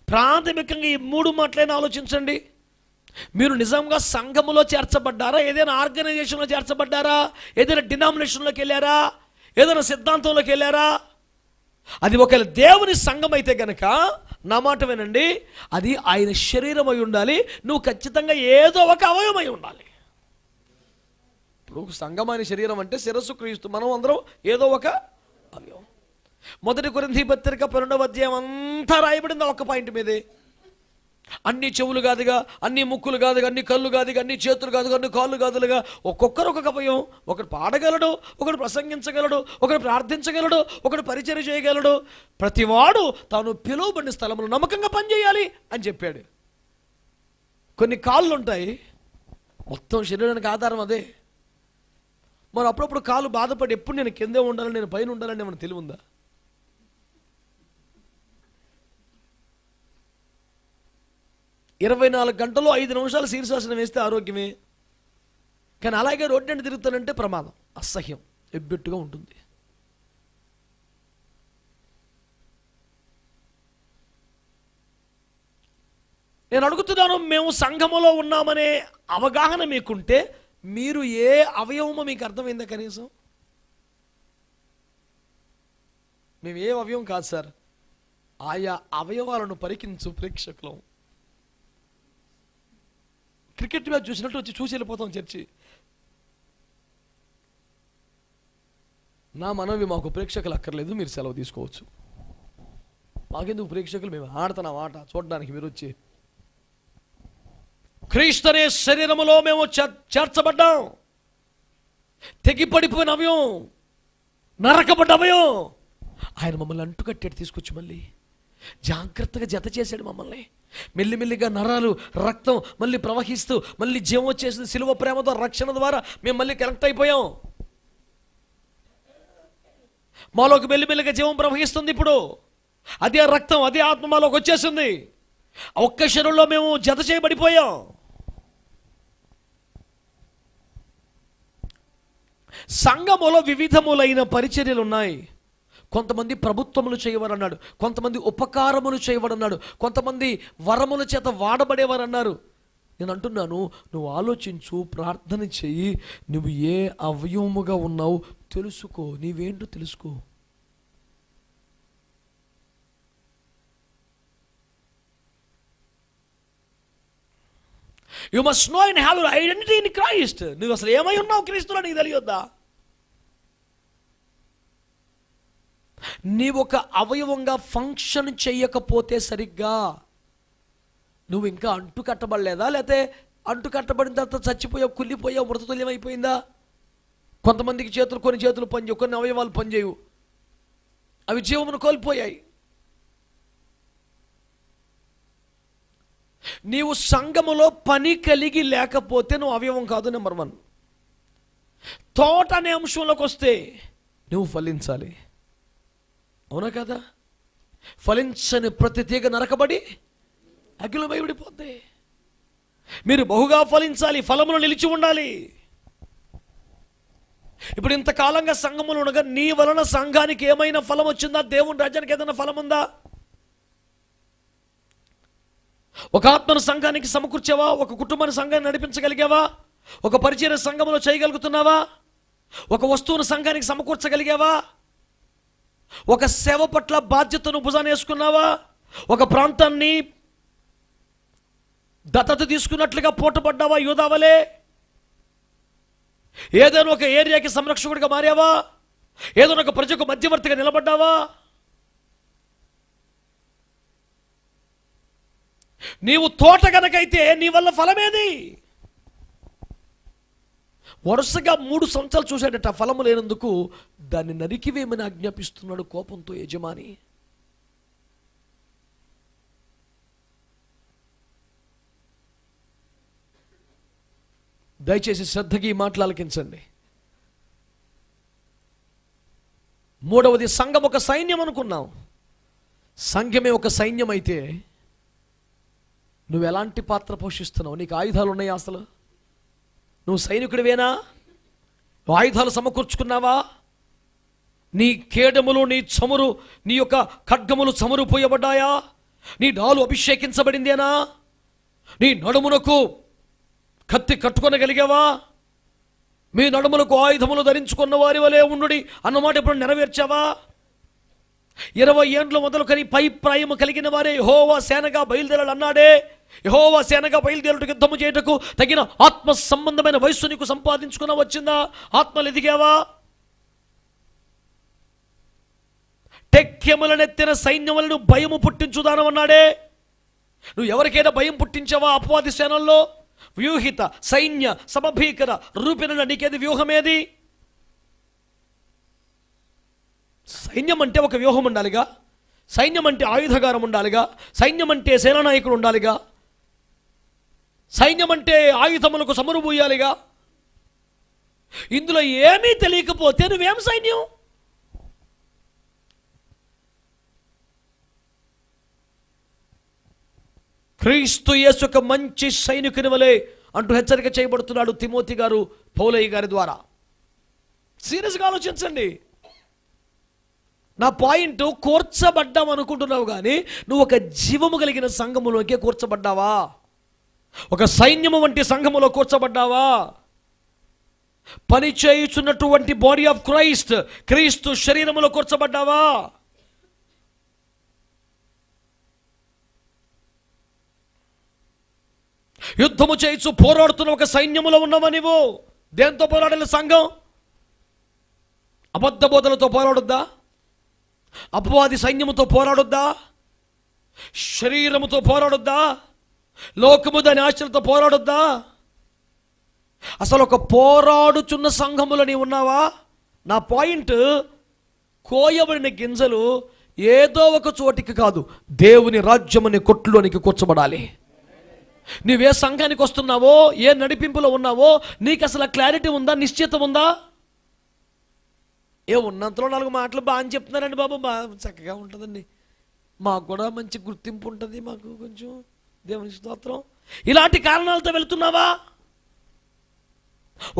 ప్రాథమికంగా ఈ 3 మాటలైనా ఆలోచించండి. మీరు నిజంగా సంఘములో చేర్చబడ్డారా? ఏదైనా ఆర్గనైజేషన్లో చేర్చబడ్డారా? ఏదైనా డినామినేషన్లోకి వెళ్ళారా? ఏదైనా సిద్ధాంతంలోకి వెళ్ళారా? అది ఒకవేళ దేవుని సంఘం అయితే గనక నా మాట వినండి, అది ఆయన శరీరం అయి ఉండాలి. నువ్వు ఖచ్చితంగా ఏదో ఒక అవయవమై ఉండాలి. ఇప్పుడు సంఘం ఆయన శరీరం అంటే శిరస్సు క్రీస్తు, మనం అందరం ఏదో ఒక అవయవం. 1 కొరింథీ పత్రిక 12వ అధ్యాయం అంతా రాయబడింది ఒక్క పాయింట్ మీదే. అన్ని చెవులు కాదుగా, అన్ని ముక్కులు కాదుగా, అన్ని కళ్ళు కాదుగా, అన్ని చేతులు కాదుగా, అన్ని కాళ్ళు కాదులుగా, ఒక్కొక్కరు ఒక్కొక్క అవయవం. ఒకడు పాడగలడు, ఒకడు ప్రసంగించగలడు, ఒకడు ప్రార్థించగలడు, ఒకడు పరిచర్య చేయగలడు. ప్రతివాడు తాను పిలువబడిన స్థలంలో నమ్మకంగా పనిచేయాలి అని చెప్పాడు. కొన్ని కాళ్ళు ఉంటాయి, మొత్తం శరీరానికి ఆధారం అదే. మరి అప్పుడప్పుడు కాలు బాధపడి ఎప్పుడు నేను కిందే ఉండాలని, నేను పైన ఉండాలని ఏమైనా తెలివి ఉందా? 24 గంటలు 5 నిమిషాలు శీర్షాసనం వేస్తే ఆరోగ్యమే. కానీ అలాగే రోడ్డు తిరుగుతానంటే ప్రమాదం, అసహ్యం, ఎబ్బెట్టుగా ఉంటుంది. నేను అడుగుతున్నాను, మేము సంఘములో ఉన్నామనే అవగాహన మీకుంటే మీరు ఏ అవయవమో మీకు అర్థమైందా కనీసం? మేము ఏ అవయవం కాదు సార్, ఆయా అవయవాలను పరికించు ప్రేక్షకులం. క్రికెట్ మ్యాచ్ చూసినట్టు వచ్చి చూసి వెళ్ళిపోతాం చర్చి. నా మనవి, మాకు ప్రేక్షకులు అక్కర్లేదు, మీరు సెలవు తీసుకోవచ్చు. మాకెందుకు ప్రేక్షకులు? మేము ఆడుతున్నాం ఆట చూడడానికి, మీరు వచ్చి. క్రీస్తు అనే శరీరములో మేము చేర్చబడ్డాం. తెగిపడిపోయిన అవయం, నరకబడ్డ అవయం, ఆయన మమ్మల్ని అంటుకట్టాడు, తీసుకొచ్చి మళ్ళీ జాగ్రత్తగా జత చేశాడు మమ్మల్ని. మెల్లిమెల్లిగా నరాలు, రక్తం మళ్ళీ ప్రవహిస్తూ మళ్ళీ జీవం వచ్చేసింది. సిలువ ప్రేమతో, రక్షణ ద్వారా మేము మళ్ళీ కనెక్ట్ అయిపోయాం. మాలోకి మెల్లిమెల్లిగా జీవం ప్రవహిస్తుంది. ఇప్పుడు అదే రక్తం, అదే ఆత్మ మాలోకి వచ్చేసింది. ఒక్క శరీరంలో మేము జత చేయబడిపోయాం. సంఘములో వివిధములైన పరిచర్యలు ఉన్నాయి. కొంతమంది ప్రభుత్వములు చేయవారన్నాడు, కొంతమంది ఉపకారములు చేయవారన్నాడు, కొంతమంది వరముల చేత వాడబడేవారన్నారు. నేను అంటున్నాను, నువ్వు ఆలోచించు, ప్రార్థన చెయ్యి. నువ్వు ఏ అవయవముగా ఉన్నావు తెలుసుకో, నీవేంటో తెలుసుకో. You must know and have your identity in Christ. నువ్వు అసలు ఏమై ఉన్నావు క్రీస్తులో నీకు తెలియొద్దా? నీ ఒక అవయవంగా ఫంక్షన్ చెయ్యకపోతే సరిగ్గా నువ్వు ఇంకా అంటు కట్టబడలేదా? లేకపోతే అంటు కట్టబడిన తర్వాత చచ్చిపోయావు, కుళ్ళిపోయావు, మృతతుల్యం అయిపోయిందా? కొంతమందికి చేతులు, కొన్ని చేతులు పనిచేయవు, కొన్ని అవయవాలు పనిచేయవు, అవి జీవమును కోల్పోయాయి. నీవు సంఘములో పని కలిగి లేకపోతే నువ్వు అవయవం కాదు. నెంబర్ 1. తోట అనే అంశంలోకి వస్తే నువ్వు ఫలించాలి, అవునా కదా? ఫలించని ప్రతి తీగ నరకబడి అగ్నిలో విడిపోద్ది. మీరు బహుగా ఫలించాలి, ఫలములు నిలిచి ఉండాలి. ఇప్పుడు ఇంతకాలంగా సంఘములు ఉండగా నీ వలన సంఘానికి ఏమైనా ఫలం వచ్చిందా? దేవుని రాజ్యానికి ఏదైనా ఫలం ఉందా? ఒక ఆత్మను సంఘానికి సమకూర్చావా? ఒక కుటుంబాన్ని సంఘాన్ని నడిపించగలిగావా? ఒక పరిచర్య సంఘములో చేయగలుగుతున్నావా? ఒక వస్తువును సంఘానికి సమకూర్చగలిగావా? ఒక సేవ పట్ల బాధ్యతను భుజాన వేసుకున్నావా? ఒక ప్రాంతాన్ని దత్తత తీసుకున్నట్లుగా పోటపడ్డావా? యూదావలే ఏదైనా ఒక ఏరియాకి సంరక్షకుడిగా మారావా? ఏదో ఒక ప్రజకు మధ్యవర్తిగా నిలబడ్డావా? నీవు తోట గనకైతే నీ వల్ల ఫలమేది? వరుసగా 3 సంవత్సరాలు చూశాడట, ఫలము లేనందుకు దాన్ని నరికివేమని ఆజ్ఞాపిస్తున్నాడు కోపంతో యజమాని. దయచేసి శ్రద్ధగా ఈ మాటలు ఆలకించండి. 3వది, సంఘం ఒక సైన్యం అనుకున్నాం. సంఘమే ఒక సైన్యం అయితే నువ్వు ఎలాంటి పాత్ర పోషిస్తున్నావు? నీకు ఆయుధాలు ఉన్నాయా? అసలు నువ్వు సైనికుడివేనా? ఆయుధాలు సమకూర్చుకున్నావా? నీ కేడములు, నీ చమురు, నీ యొక్క ఖడ్గములు చమురు పోయబడ్డాయా? నీ డాలు అభిషేకించబడిందేనా? నీ నడుమునకు కత్తి కట్టుకొనగలిగావా? మీ నడుములకు ఆయుధములు ధరించుకున్న వారి వలె ఉండుడి అన్నమాట ఇప్పుడు నెరవేర్చావా? 20 ఏండ్లు మొదలుకొని పై ప్రాయము కలిగిన వారే యెహోవా సేనగా బయలుదేరాడు అన్నాడే. యెహోవా సేనగా బయలుదేరుటకు, యుద్ధము చేయుటకు తగిన ఆత్మ సంబంధమైన వయస్సు నీకు సంపాదించుకున్న వచ్చిందా? ఆత్మలు ఎదిగావా? టెక్కెములనెత్తిన సైన్యములను భయము పుట్టించుదానమన్నాడే. నువ్వు ఎవరికైనా భయం పుట్టించావా? అపవాది సేనల్లో వ్యూహిత సైన్య సమభీకర రూపిన నీకేది వ్యూహమేది? సైన్యం అంటే ఒక వ్యూహం ఉండాలిగా, సైన్యం అంటే ఆయుధగారం ఉండాలిగా, సైన్యం అంటే సేనానాయకుడు ఉండాలిగా, సైన్యం అంటే ఆయుధములకు సమరు పోయాలిగా. ఇందులో ఏమీ తెలియకపోతే నువ్వేం సైన్యం? క్రీస్తు యేసు ఒక మంచి సైనికుని వలె అంటూ హెచ్చరిక చేయబడుతున్నాడు తిమోతి గారు పౌలయ్య గారి ద్వారా. సీరియస్గా ఆలోచించండి. నా పాయింట్, కూర్చబడ్డాం అనుకుంటున్నావు కానీ నువ్వు ఒక జీవము కలిగిన సంఘములోకే కూర్చబడ్డావా? ఒక సైన్యము వంటి సంఘములో కూర్చబడ్డావా? పని చేయుచున్నటువంటి బాడీ ఆఫ్ క్రైస్ట్, క్రీస్తు శరీరములో కూర్చబడ్డావా? యుద్ధము చేయొచ్చు పోరాడుతున్న ఒక సైన్యములో ఉన్నావా నీవు? దేంతో పోరాడాలి సంఘం? అబద్ధ బోధలతో పోరాడొద్దా? అపవాది సైన్యముతో పోరాడొద్దా? శరీరముతో పోరాడొద్దా? లోకము దాని ఆశలతో పోరాడొద్దా? అసలు ఒక పోరాడుచున్న సంఘములో నీవు ఉన్నావా? నా పాయింట్, కోయబడిన గింజలు ఏదో ఒక చోటికి కాదు, దేవుని రాజ్యమని కొట్టులోనికి కూర్చబడాలి. నువ్వే సంఘానికి వస్తున్నావో, ఏ నడిపింపులో ఉన్నావో నీకు అసలు క్లారిటీ ఉందా? నిశ్చిత ఉందా? ఉన్నంతలో 4 మాటలు బాగా చెప్తున్నారండి బాబు, బాగా చక్కగా ఉంటుందండి, మాకు కూడా మంచి గుర్తింపు ఉంటుంది, మాకు కొంచెం దేవుని స్తోత్రం, ఇలాంటి కారణాలతో వెళుతున్నావా?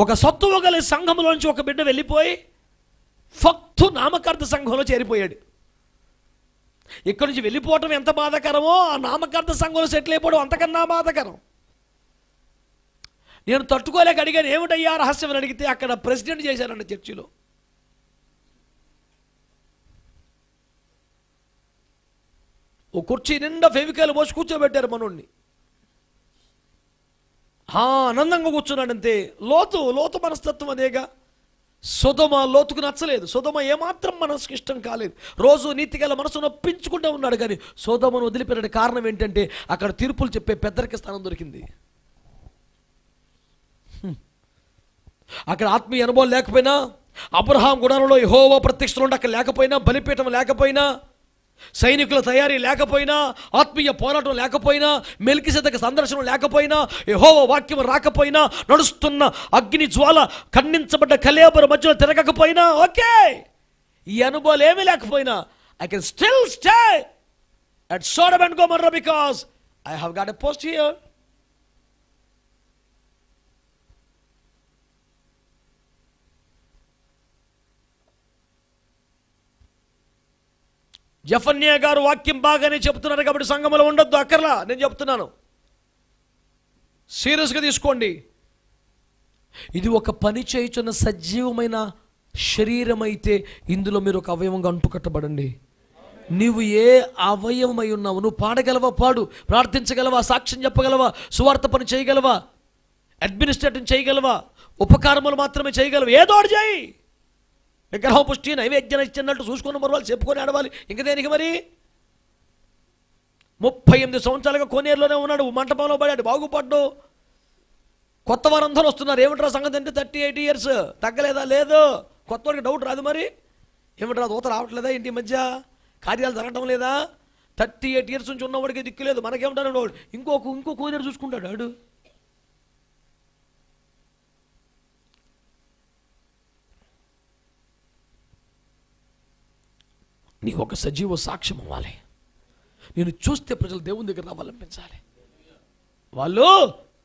ఒక సత్తువ గల సంఘంలోంచి ఒక బిడ్డ వెళ్ళిపోయి ఫక్తు నామకార్థ సంఘంలో చేరిపోయాడు. ఇక్కడి నుంచి వెళ్ళిపోవటం ఎంత బాధాకరమో, ఆ నామకార్థ సంఘంలో సెటిల్ అయిపోవడం అంతకన్నా బాధాకరం. నేను తట్టుకోలేక అడిగాను, ఏమిటయ్యా రహస్యం అని అడిగితే అక్కడ ప్రెసిడెంట్ చేశారండి చర్చిలో. ఓ కుర్చీ నిండా ఫెవికాయలు పోసి కూర్చోబెట్టారు మనోడిని. ఆనందంగా కూర్చున్నాడంతే. లోతు మనస్తత్వం అదేగా. సొదొమ లోతుకు నచ్చలేదు. సొదొమ ఏమాత్రం మనసుకు ఇష్టం కాలేదు. రోజు నీతిగల మనసు నొప్పించుకుంటూ ఉన్నాడు. కానీ సొదొమను వదిలిపెట్టే కారణం ఏంటంటే అక్కడ తీర్పులు చెప్పే పెద్దరికి స్థానం దొరికింది. అక్కడ ఆత్మీయ అనుభవం లేకపోయినా, అబ్రహాం గుడారంలో యెహోవా ప్రత్యక్షలు ఉండి అక్కడ లేకపోయినా, బలిపీఠం లేకపోయినా, సైనికుల తయారీ లేకపోయినా, ఆత్మీయ పోరాటం లేకపోయినా, మెల్కిసెదెకు సందర్శనం లేకపోయినా, యెహోవా వాక్యం రాకపోయినా, నడుస్తున్న అగ్ని జ్వాల ఖండించబడ్డ కలేబర మధ్యలో తిరగకపోయినా, ఓకే, ఈ అనుభవాలు ఏమీ లేకపోయినా, I can still stay at Sodom and Gomorrah because I have got a post here. యెఫన్యా గారు వాక్యం బాగానే చెప్తున్నారు కాబట్టి సంఘంలో ఉండొద్దు, అక్కర్లా. నేను చెప్తున్నాను, సీరియస్గా తీసుకోండి. ఇది ఒక పని చేయుచున్న సజీవమైన శరీరం అయితే ఇందులో మీరు ఒక అవయవంగా అంటుకట్టబడండి. నీవు ఏ అవయవమై ఉన్నావు? నువ్వు పాడగలవా? పాడు. ప్రార్థించగలవా? సాక్ష్యం చెప్పగలవా? సువార్త పని చేయగలవా? అడ్మినిస్ట్రేటివ్ చేయగలవా? ఉపకారములు మాత్రమే చేయగలవా? ఏదో చేయి. విగ్రహ పుష్టి నైవేద్యం ఇచ్చినట్టు చూసుకున్న మరి వాళ్ళు చెప్పుకొని ఆడవాలి. ఇంక దేనికి మరి? 38 సంవత్సరాలుగా కోనేరులోనే ఉన్నాడు, మంటపంలో పడాడు, బాగుపడ్డు. కొత్త వారందరూ వస్తున్నారు. ఏమిట్రా సంగతి అంటే 38 years తగ్గలేదా? లేదు. కొత్త వారికి డౌట్ రాదు మరి. ఏమిట్రా దూత రావట్లేదా? ఇంటి మధ్య కార్యాలు జరగటం లేదా? 38 years నుంచి ఉన్నవాడికి దిక్కు లేదు. మనకేమంటాడు వాడు? ఇంకో కోనేరు చూసుకుంటాడు వాడు. నీకు ఒక సజీవ సాక్ష్యం అవ్వాలి. నేను చూస్తే ప్రజలు దేవుని దగ్గర రావాలనిపించాలి. వాళ్ళు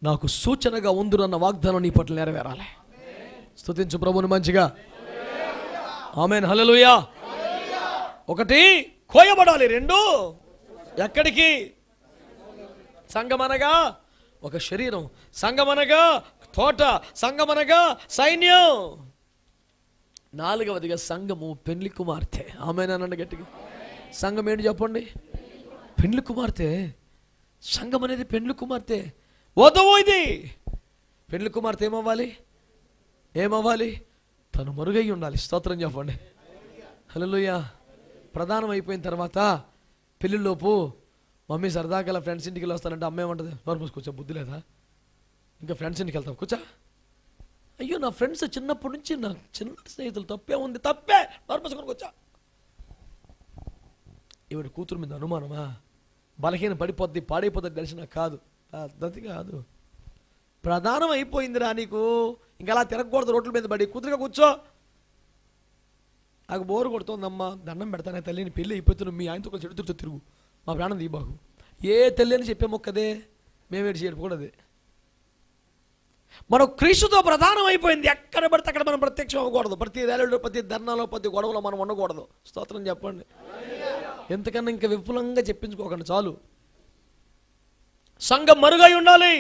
నాకు సూచనగా ఉందురన్న వాగ్దానం నీ పట్ల నెరవేరాలి. స్తుతించు ప్రభువుని మంచిగా. ఆమేన్, హల్లెలూయా. 1 కోయబడాలి. 2 ఎక్కడికి? సంఘమనగా ఒక శరీరం, సంఘమనగా తోట, సంఘమనగా సైన్యం. 4వదిగా సంఘము పెండ్లి కుమార్తె. ఆమేన్ అనండి గట్టిగా. సంఘం ఏంటి చెప్పండి? పెండ్లి కుమార్తె. సంఘం అనేది పెండ్లి కుమార్తె. వధువు ఇది. పెండ్లి కుమార్తె ఏమవ్వాలి? తను మరుగై ఉండాలి. స్తోత్రం చెప్పండి. హల్లెలూయా. ప్రధానం అయిపోయిన తర్వాత పెళ్ళిలోపు మమ్మీ సరదాగా ఫ్రెండ్స్ ఇంటికి వెళ్ళి వస్తానంటే అమ్మ ఏమంటుంది? నోరు మూసుకొచ్చా, బుద్ధి లేదా? ఇంకా ఫ్రెండ్స్ ఇంటికి వెళ్తావు, కూర్చా. అయ్యో నా ఫ్రెండ్స్ చిన్నప్పటి నుంచి నా చిన్న స్నేహితులు, తప్పే ఉంది, తప్పే, నోరు మూసుకొని కూర్చా. ఈవిడ కూతురు మీద అనుమానమా? బలహీన పడిపోద్ది, పాడైపోద్ది తెలిసిన కాదు, పద్ధతి కాదు. ప్రధానం అయిపోయిందిరా నీకు, ఇంకా అలా తిరగకూడదు. రోడ్ల మీద పడి కూతురుగా కూర్చో. నాకు బోరు కొడుతుందమ్మా, దండం పెడతానే తల్లిని, పెళ్ళి అయిపోతున్నావు, మీ ఆయనతో కొంచెం చెడుతుతో తిరుగు, మా ప్రాణం దీబాకు. ఏ తల్లి అని చెప్పే మొక్కదే, మేమేటి చేయకూడదే. మనం క్రీస్తుతో ప్రధానం అయిపోయింది. ఎక్కడ పడితే అక్కడ మనం ప్రత్యక్షం అవ్వకూడదు. ప్రతి ర్యాలీలో, ప్రతి ధర్నాలో, ప్రతి గొడవలో మనం ఉండకూడదు. స్తోత్రం చెప్పండి. ఎంతకన్నా ఇంకా విపులంగా చెప్పించుకోకండి చాలు. సంఘం మరుగై ఉండాలి.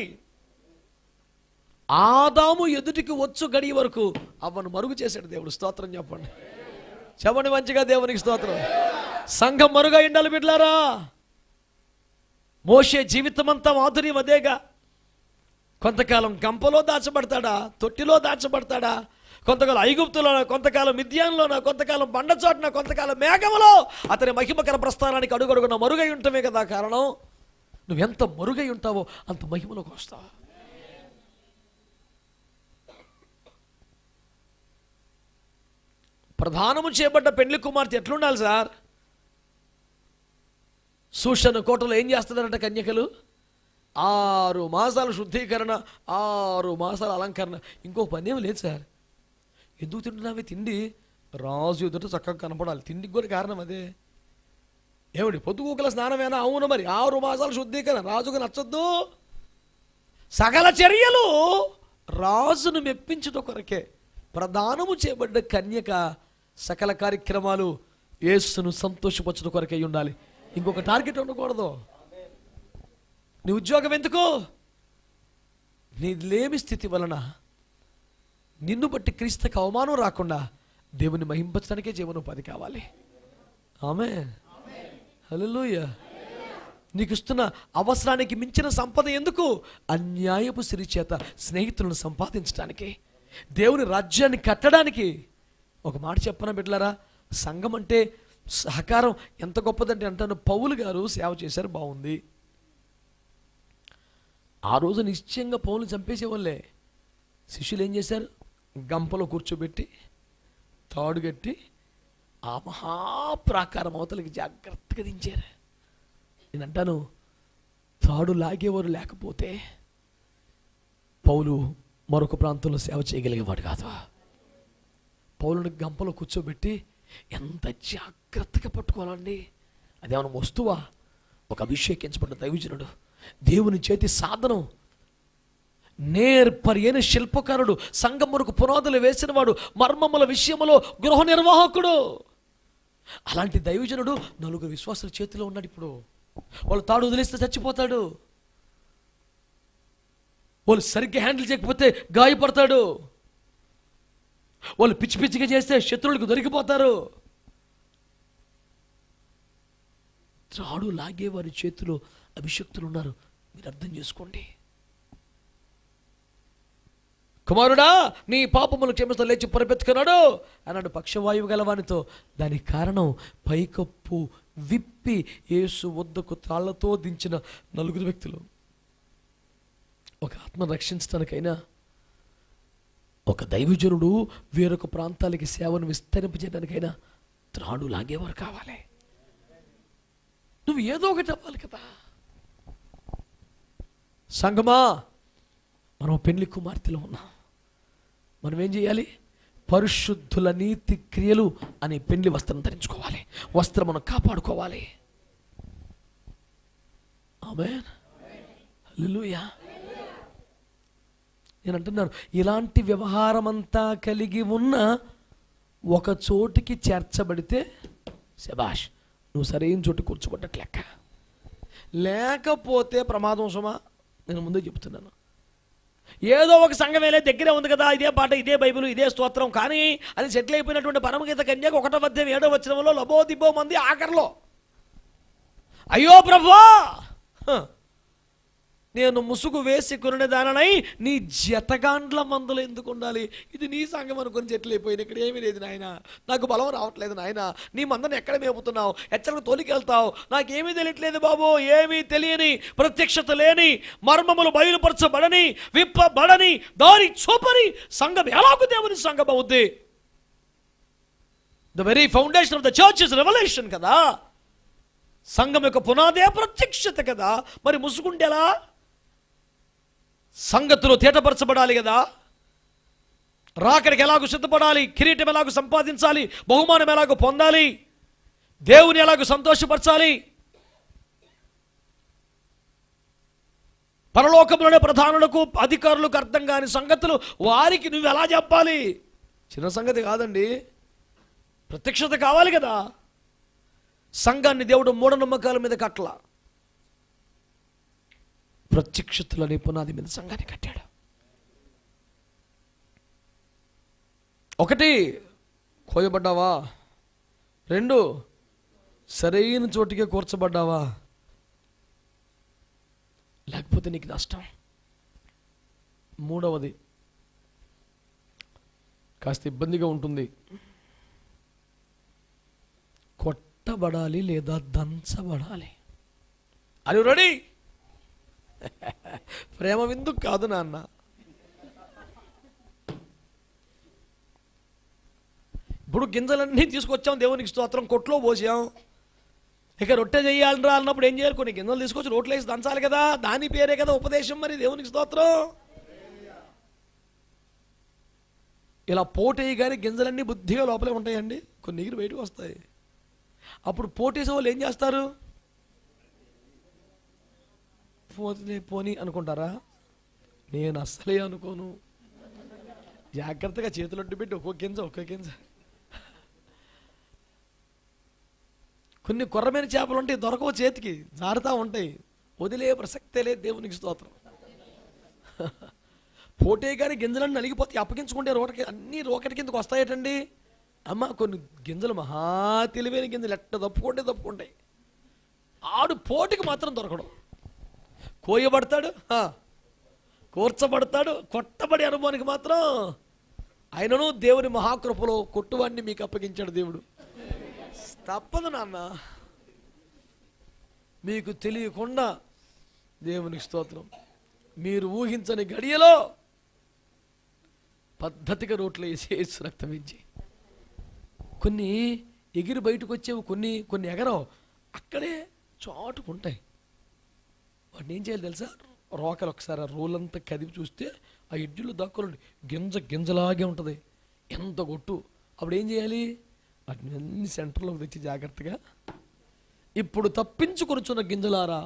ఆదాము ఎదుటికి వచ్చు గడియ వరకు అవ్వను మరుగు చేశాడు దేవుడు. స్తోత్రం చెప్పండి. చెప్పండి మంచిగా దేవునికి స్తోత్రం. సంఘం మరుగై ఉండాలి బిడ్డలారా. మోషే జీవితం అంతా మాధుర్యం అదేగా. కొంతకాలం గంపలో దాచబడతాడా, తొట్టిలో దాచబడతాడా, కొంతకాలం ఐగుప్తులోన, కొంతకాలం మిద్యాన్లోన, కొంతకాలం బండచోటన, కొంతకాలం మేఘములో. అతని మహిమకర ప్రస్థానానికి అడుగడుగున మరుగై ఉంటమే కదా కారణం. నువ్వెంత మరుగై ఉంటావో అంత మహిమలోకి వస్తావు. ప్రధానము చేయబడ్డ పెండ్లి కుమార్తె ఎట్లుండాలి సార్? సూషణ కోటలో ఏం చేస్తున్నారంట కన్యకలు? 6 మాసాలు శుద్ధీకరణ, 6 మాసాల అలంకరణ. ఇంకో పని ఏమి లేదు సార్. ఎందుకు తింటున్నామే? తిండి రాజు ఎదుట చక్కగా కనపడాలి. తిండికి కూడా కారణం అదే. ఏమిటి పొద్దుగూకల స్నానమేనా? అవును మరి. 6 మాసాలు శుద్ధీకరణ రాజుకు నచ్చొద్దు. సకల చర్యలు రాజును మెప్పించుట కొరకే. ప్రధానము చేయబడ్డ కన్యక సకల కార్యక్రమాలు యేసును సంతోషపరచుట కొరకే ఉండాలి. ఇంకొక టార్గెట్ ఉండకూడదు. నీ ఉద్యోగం ఎందుకు? నీ లేమి స్థితి వలన నిన్ను బట్టి క్రీస్తుకి అవమానం రాకుండా దేవుని మహింపచడానికే జీవనోపాధి కావాలి. ఆమేన్, హల్లెలూయా. నీకు ఇస్తున్న అవసరానికి మించిన సంపద ఎందుకు? అన్యాయపు సిరి చేత స్నేహితులను సంపాదించడానికి, దేవుని రాజ్యాన్ని కట్టడానికి. ఒక మాట చెప్పన బిడ్డలారా, సంఘం అంటే సహకారం ఎంత గొప్పదంటే అంటాను. పౌలు గారు సేవ చేశారు, బాగుంది. ఆ రోజు నిశ్చయంగా పౌలు చంపేసేవాళ్ళే. శిష్యులు ఏం చేశారు? గంపలో కూర్చోబెట్టి తాడు కట్టి ఆ మహాప్రాకారం అవతలకి జాగ్రత్తగా దించారు. నేను అంటాను, తాడు లాగేవారు లేకపోతే పౌలు మరొక ప్రాంతంలో సేవ చేయగలిగేవాడు కాదు. పౌలుని గంపలో కూర్చోబెట్టి ఎంత జాగ్రత్తగా పట్టుకోవాలండి. అదేమన్నా వస్తువా? ఒక అభిషేకించబడ్డ దైవజనుడు, దేవుని చేతి సాధనం, నేర్పరియైన శిల్పకారుడు, సంగమునకు పునాదులు వేసినవాడు, మర్మముల విషయములో గృహ నిర్వాహకుడు. అలాంటి దైవజనుడు 4 విశ్వాసుల చేతిలో ఉన్నాడు. ఇప్పుడు వాళ్ళు తాడు వదిలేస్తే చచ్చిపోతాడు. వాళ్ళు సరిగ్గా హ్యాండిల్ చేయకపోతే గాయపడతాడు. వాళ్ళు పిచ్చి పిచ్చిగా చేస్తే శత్రువులకు దొరికిపోతారు. తాడు లాగే వారి చేతిలో అభిషక్తులు ఉన్నారు. మీరు అర్థం చేసుకోండి. కుమారుడా, నీ పాపములు క్షమిస్తా, లేచి పొరపెత్తుకున్నాడు అన్నాడు పక్షవాయువు గలవానితో. దానికి కారణం పైకప్పు విప్పి యేసు వద్దకు తాళ్లతో దించిన 4 వ్యక్తులు. ఒక ఆత్మను రక్షించడానికైనా, ఒక దైవజనుడు వేరొక ప్రాంతాలకి సేవను విస్తరింపజేయడానికైనా త్రాడు లాగేవారు కావాలి. నువ్వు ఏదో ఒకటి అవ్వాలి కదా. సంగమా, మనం పెళ్లి కుమార్తెలో ఉన్నాం. మనం ఏం చేయాలి? పరిశుద్ధుల నీతి క్రియలు అనే పెళ్లి వస్త్రం ధరించుకోవాలి. వస్త్రం మనం కాపాడుకోవాలి. ఆమేన్, హల్లెలూయా. నేను అంటున్నాను, ఇలాంటి వ్యవహారం అంతా కలిగి ఉన్న ఒక చోటికి చేర్చబడితే శబాష్, నువ్వు సరైన చోటు కూర్చోబడ్డట్టు లెక్క. లేకపోతే ప్రమాదం సుమా. నేను ముందే చెప్తున్నాను. ఏదో ఒక సంఘం వేలే దగ్గరే ఉంది కదా, ఇదే పాట, ఇదే బైబిల్, ఇదే స్తోత్రం కానీ అది సెటిల్ అయిపోయినటువంటి పరమగీత కన్యకు 1వ అధ్యాయం 7వ వచనంలో లబోదిబో మంది ఆఖరిలో, అయ్యో ప్రభువా, నేను ముసుగు వేసి కొనేదానై నీ జతగాండ్ల మందులు ఎందుకు ఉండాలి? ఇది నీ సంఘం అనుకుని సెటిల్ అయిపోయింది. ఇక్కడ ఏమీ లేదు నాయన, నాకు బలం రావట్లేదు నాయన, నీ మందని ఎక్కడ మేపుతున్నావు, ఎచ్చలకు తోలికెళ్తావు, నాకేమీ తెలియట్లేదు బాబు. ఏమీ తెలియని, ప్రత్యక్షత లేని, మర్మములు బయలుపరచబడని, విప్పబడని, దారి చూపని సంఘం ఎలాగూ దేవుని సంఘం అవుద్ది? The very foundation of the church is revolution కదా. సంఘం యొక్క పునాదే ప్రత్యక్షత కదా. మరి ముసుగుండేలా? సంగతులు తేటపరచబడాలి కదా. రాకడికి ఎలాగో సిద్ధపడాలి, కిరీటం ఎలాగో సంపాదించాలి, బహుమానం ఎలాగో పొందాలి, దేవుని ఎలాగో సంతోషపరచాలి. పరలోకంలోనే ప్రధానులకు అధికారులకు అర్థం కాని సంగతులు వారికి నువ్వు ఎలా చెప్పాలి? చిన్న సంగతి కాదండి, ప్రత్యక్షత కావాలి కదా. సంఘాన్ని దేవుడు మూఢనమ్మకాల మీద కట్టల, ప్రత్యక్షతలనే పునాది మీద సంఘాన్ని కట్టాడు. 1 కోయబడ్డావా, 2 సరైన చోటికే కూర్చబడ్డావా, లేకపోతే నీకు నష్టం. 3వది కాస్త ఇబ్బందిగా ఉంటుంది, కొట్టబడాలి లేదా దంచబడాలి. అది రెడీ? ప్రేమ విందుకు కాదు నాన్న. ఇప్పుడు గింజలన్నీ తీసుకొచ్చాం, దేవునికి స్తోత్రం, కొట్లో పోసాం. ఇక రొట్టె చేయాలరా అన్నప్పుడు ఏం చేయాలి? కొన్ని గింజలు తీసుకొచ్చి రోట్లో వేసి దంచాలి కదా. దాని పేరే కదా ఉపదేశం. మరి దేవునికి స్తోత్రం. ఇలా పోటేయి కానీ గింజలన్నీ బుద్ధిగా లోపలే ఉంటాయండి, కొన్ని నీరు బయటకు వస్తాయి. అప్పుడు పోటేసే వాళ్ళు ఏం చేస్తారు? పోని అనుకుంటారా? నేను అస్సలే అనుకోను. జాగ్రత్తగా చేతులొడ్డు పెట్టి ఒక్కొక్క గింజ. కొన్ని కొర్రమైన చేపలు ఉంటాయి, దొరకవు, చేతికి జారుతూ ఉంటాయి, వదిలే ప్రసక్తే లేదు. దేవునికి స్తోత్రం. పోటే కానీ గింజలన్నీ నలిగిపోతాయి, అప్పగించుకుంటే రోటకి అన్నీ రోకటి కిందకు వస్తాయటండి. అమ్మ, కొన్ని గింజలు మహా తెలివైన గింజలు ఎట్ట తప్పుకుంటాయి. ఆడు పోటీకి మాత్రం దొరకడం. కోయబడతాడు, కూర్చబడతాడు, కొట్టబడి అనుభవానికి మాత్రం ఆయనను దేవుని మహాకృపలో కొట్టువాడిని మీకు అప్పగించాడు దేవుడు. తప్పదు నాన్న, మీకు తెలియకుండా దేవునికి స్తోత్రం. మీరు ఊహించని గడియలో పద్ధతిగా రోట్లో వేసి రక్తం ఇచ్చి, కొన్ని ఎగిరి బయటకు వచ్చేవి, కొన్ని ఎగరవు, అక్కడే చాటుకుంటాయి. వాటిని ఏం చేయాలి తెలుసా? రోకలు ఒకసారి ఆ రోలంతా కదిపి చూస్తే ఆ ఎడ్జులు దక్కులండి, గింజలాగే ఉంటుంది, ఎంత గొట్టు. అప్పుడు ఏం చేయాలి? వాటిని అన్ని సెంటర్లోకి తెచ్చి జాగ్రత్తగా, ఇప్పుడు తప్పించుకొనుచున్న గింజలారా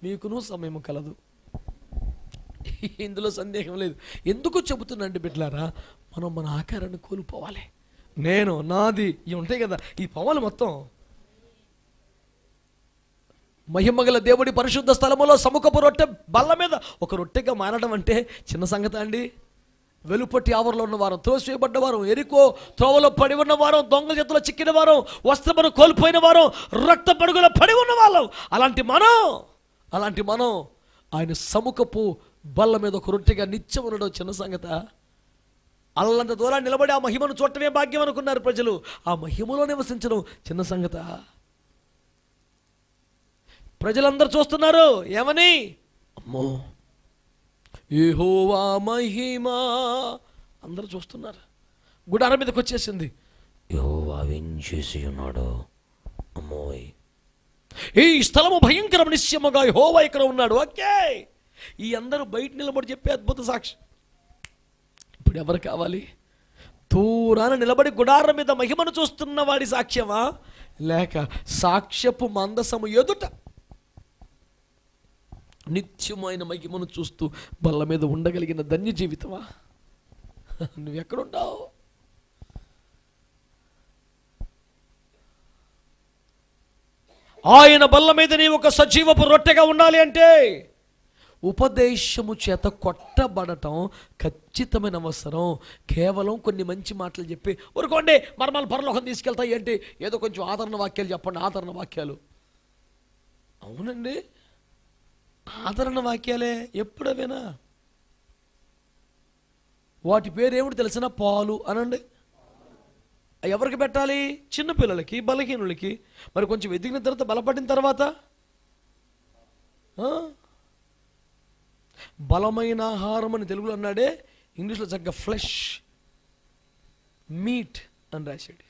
మీకును సమయం కలదు. ఇందులో సందేహం లేదు. ఎందుకు చెబుతున్నాండి బిడ్డలారా, మనం మన ఆకారాన్ని కోల్పోవాలి. నేను, నాది, ఇవి ఉంటాయి కదా, ఈ పవలు మొత్తం మహిమగల దేవుడి పరిశుద్ధ స్థలములో సముఖపు రొట్టె బల్ల మీద ఒక రొట్టెగా మారడం అంటే చిన్న సంగతి అండి. వెలుపట్టి ఆవరణలో ఉన్నవారు, త్రోసివేయబడ్డవారు, ఎరికో త్రోవలో పడి ఉన్నవారు, దొంగల చేతిలో చిక్కిన వారు, వస్త్రమును కోల్పోయిన వారు, రక్త పడుగులో పడి ఉన్నవాళ్ళు, అలాంటి మనం ఆయన సముఖపు బల్ల మీద ఒక రొట్టెగా నిత్యం ఉండడం చిన్న సంగత? అల్లంత దూరాన్ని నిలబడి ఆ మహిమను చూడటమే భాగ్యం అనుకున్నారు ప్రజలు. ఆ మహిమలో నివసించడం చిన్న సంగత? ప్రజలందరూ చూస్తున్నారు. ఏమని? అమ్మో, యెహోవా మహిమ. అందరూ చూస్తున్నారు. గుడారం మీదకి వచ్చేసింది. యెహోవా వించేసి ఉన్నాడు. అమ్మోయ్, ఈ స్థలము భయంకరం, నిశ్చయముగా యెహోవా ఇక్కడ ఉన్నాడు. ఓకే, ఈ అందరూ బయట నిలబడి చెప్పే అద్భుత సాక్షి. ఇప్పుడు ఎవరు కావాలి? దూరాన నిలబడి గుడారం మీద మహిమను చూస్తున్న వాడి సాక్ష్యమా, లేక సాక్ష్యపు మందసము ఎదుట నిత్యమైన మహిమను చూస్తూ బల్ల మీద ఉండగలిగిన ధన్య జీవితమా? నువ్వెక్కడుంటావు? ఆయన బల్ల మీద నీ ఒక సజీవపు రొట్టెగా ఉండాలి అంటే ఉపదేశము చేత కొట్టబడటం ఖచ్చితమైన అవసరం. కేవలం కొన్ని మంచి మాటలు చెప్పి ఊరుకోండి మర్మాలు పరలోకం తీసుకెళ్తాయి అంటే ఏదో కొంచెం ఆదరణ వాక్యాలు చెప్పండి. ఆదరణ వాక్యాలు, అవునండి, ఆదరణ వాక్యాలే ఎప్పుడవేనా? వాటి పేరు ఏమిటి తెలిసిన? పాలు అనండి. ఎవరికి పెట్టాలి? చిన్నపిల్లలకి, బలహీనులకి. మరి కొంచెం ఎదిగిన తర్వాత, బలపడిన తర్వాత బలమైన ఆహారం అని తెలుగులో అన్నాడే, ఇంగ్లీష్లో చక్కగా ఫ్లెష్ మీట్ అని రాశాడు.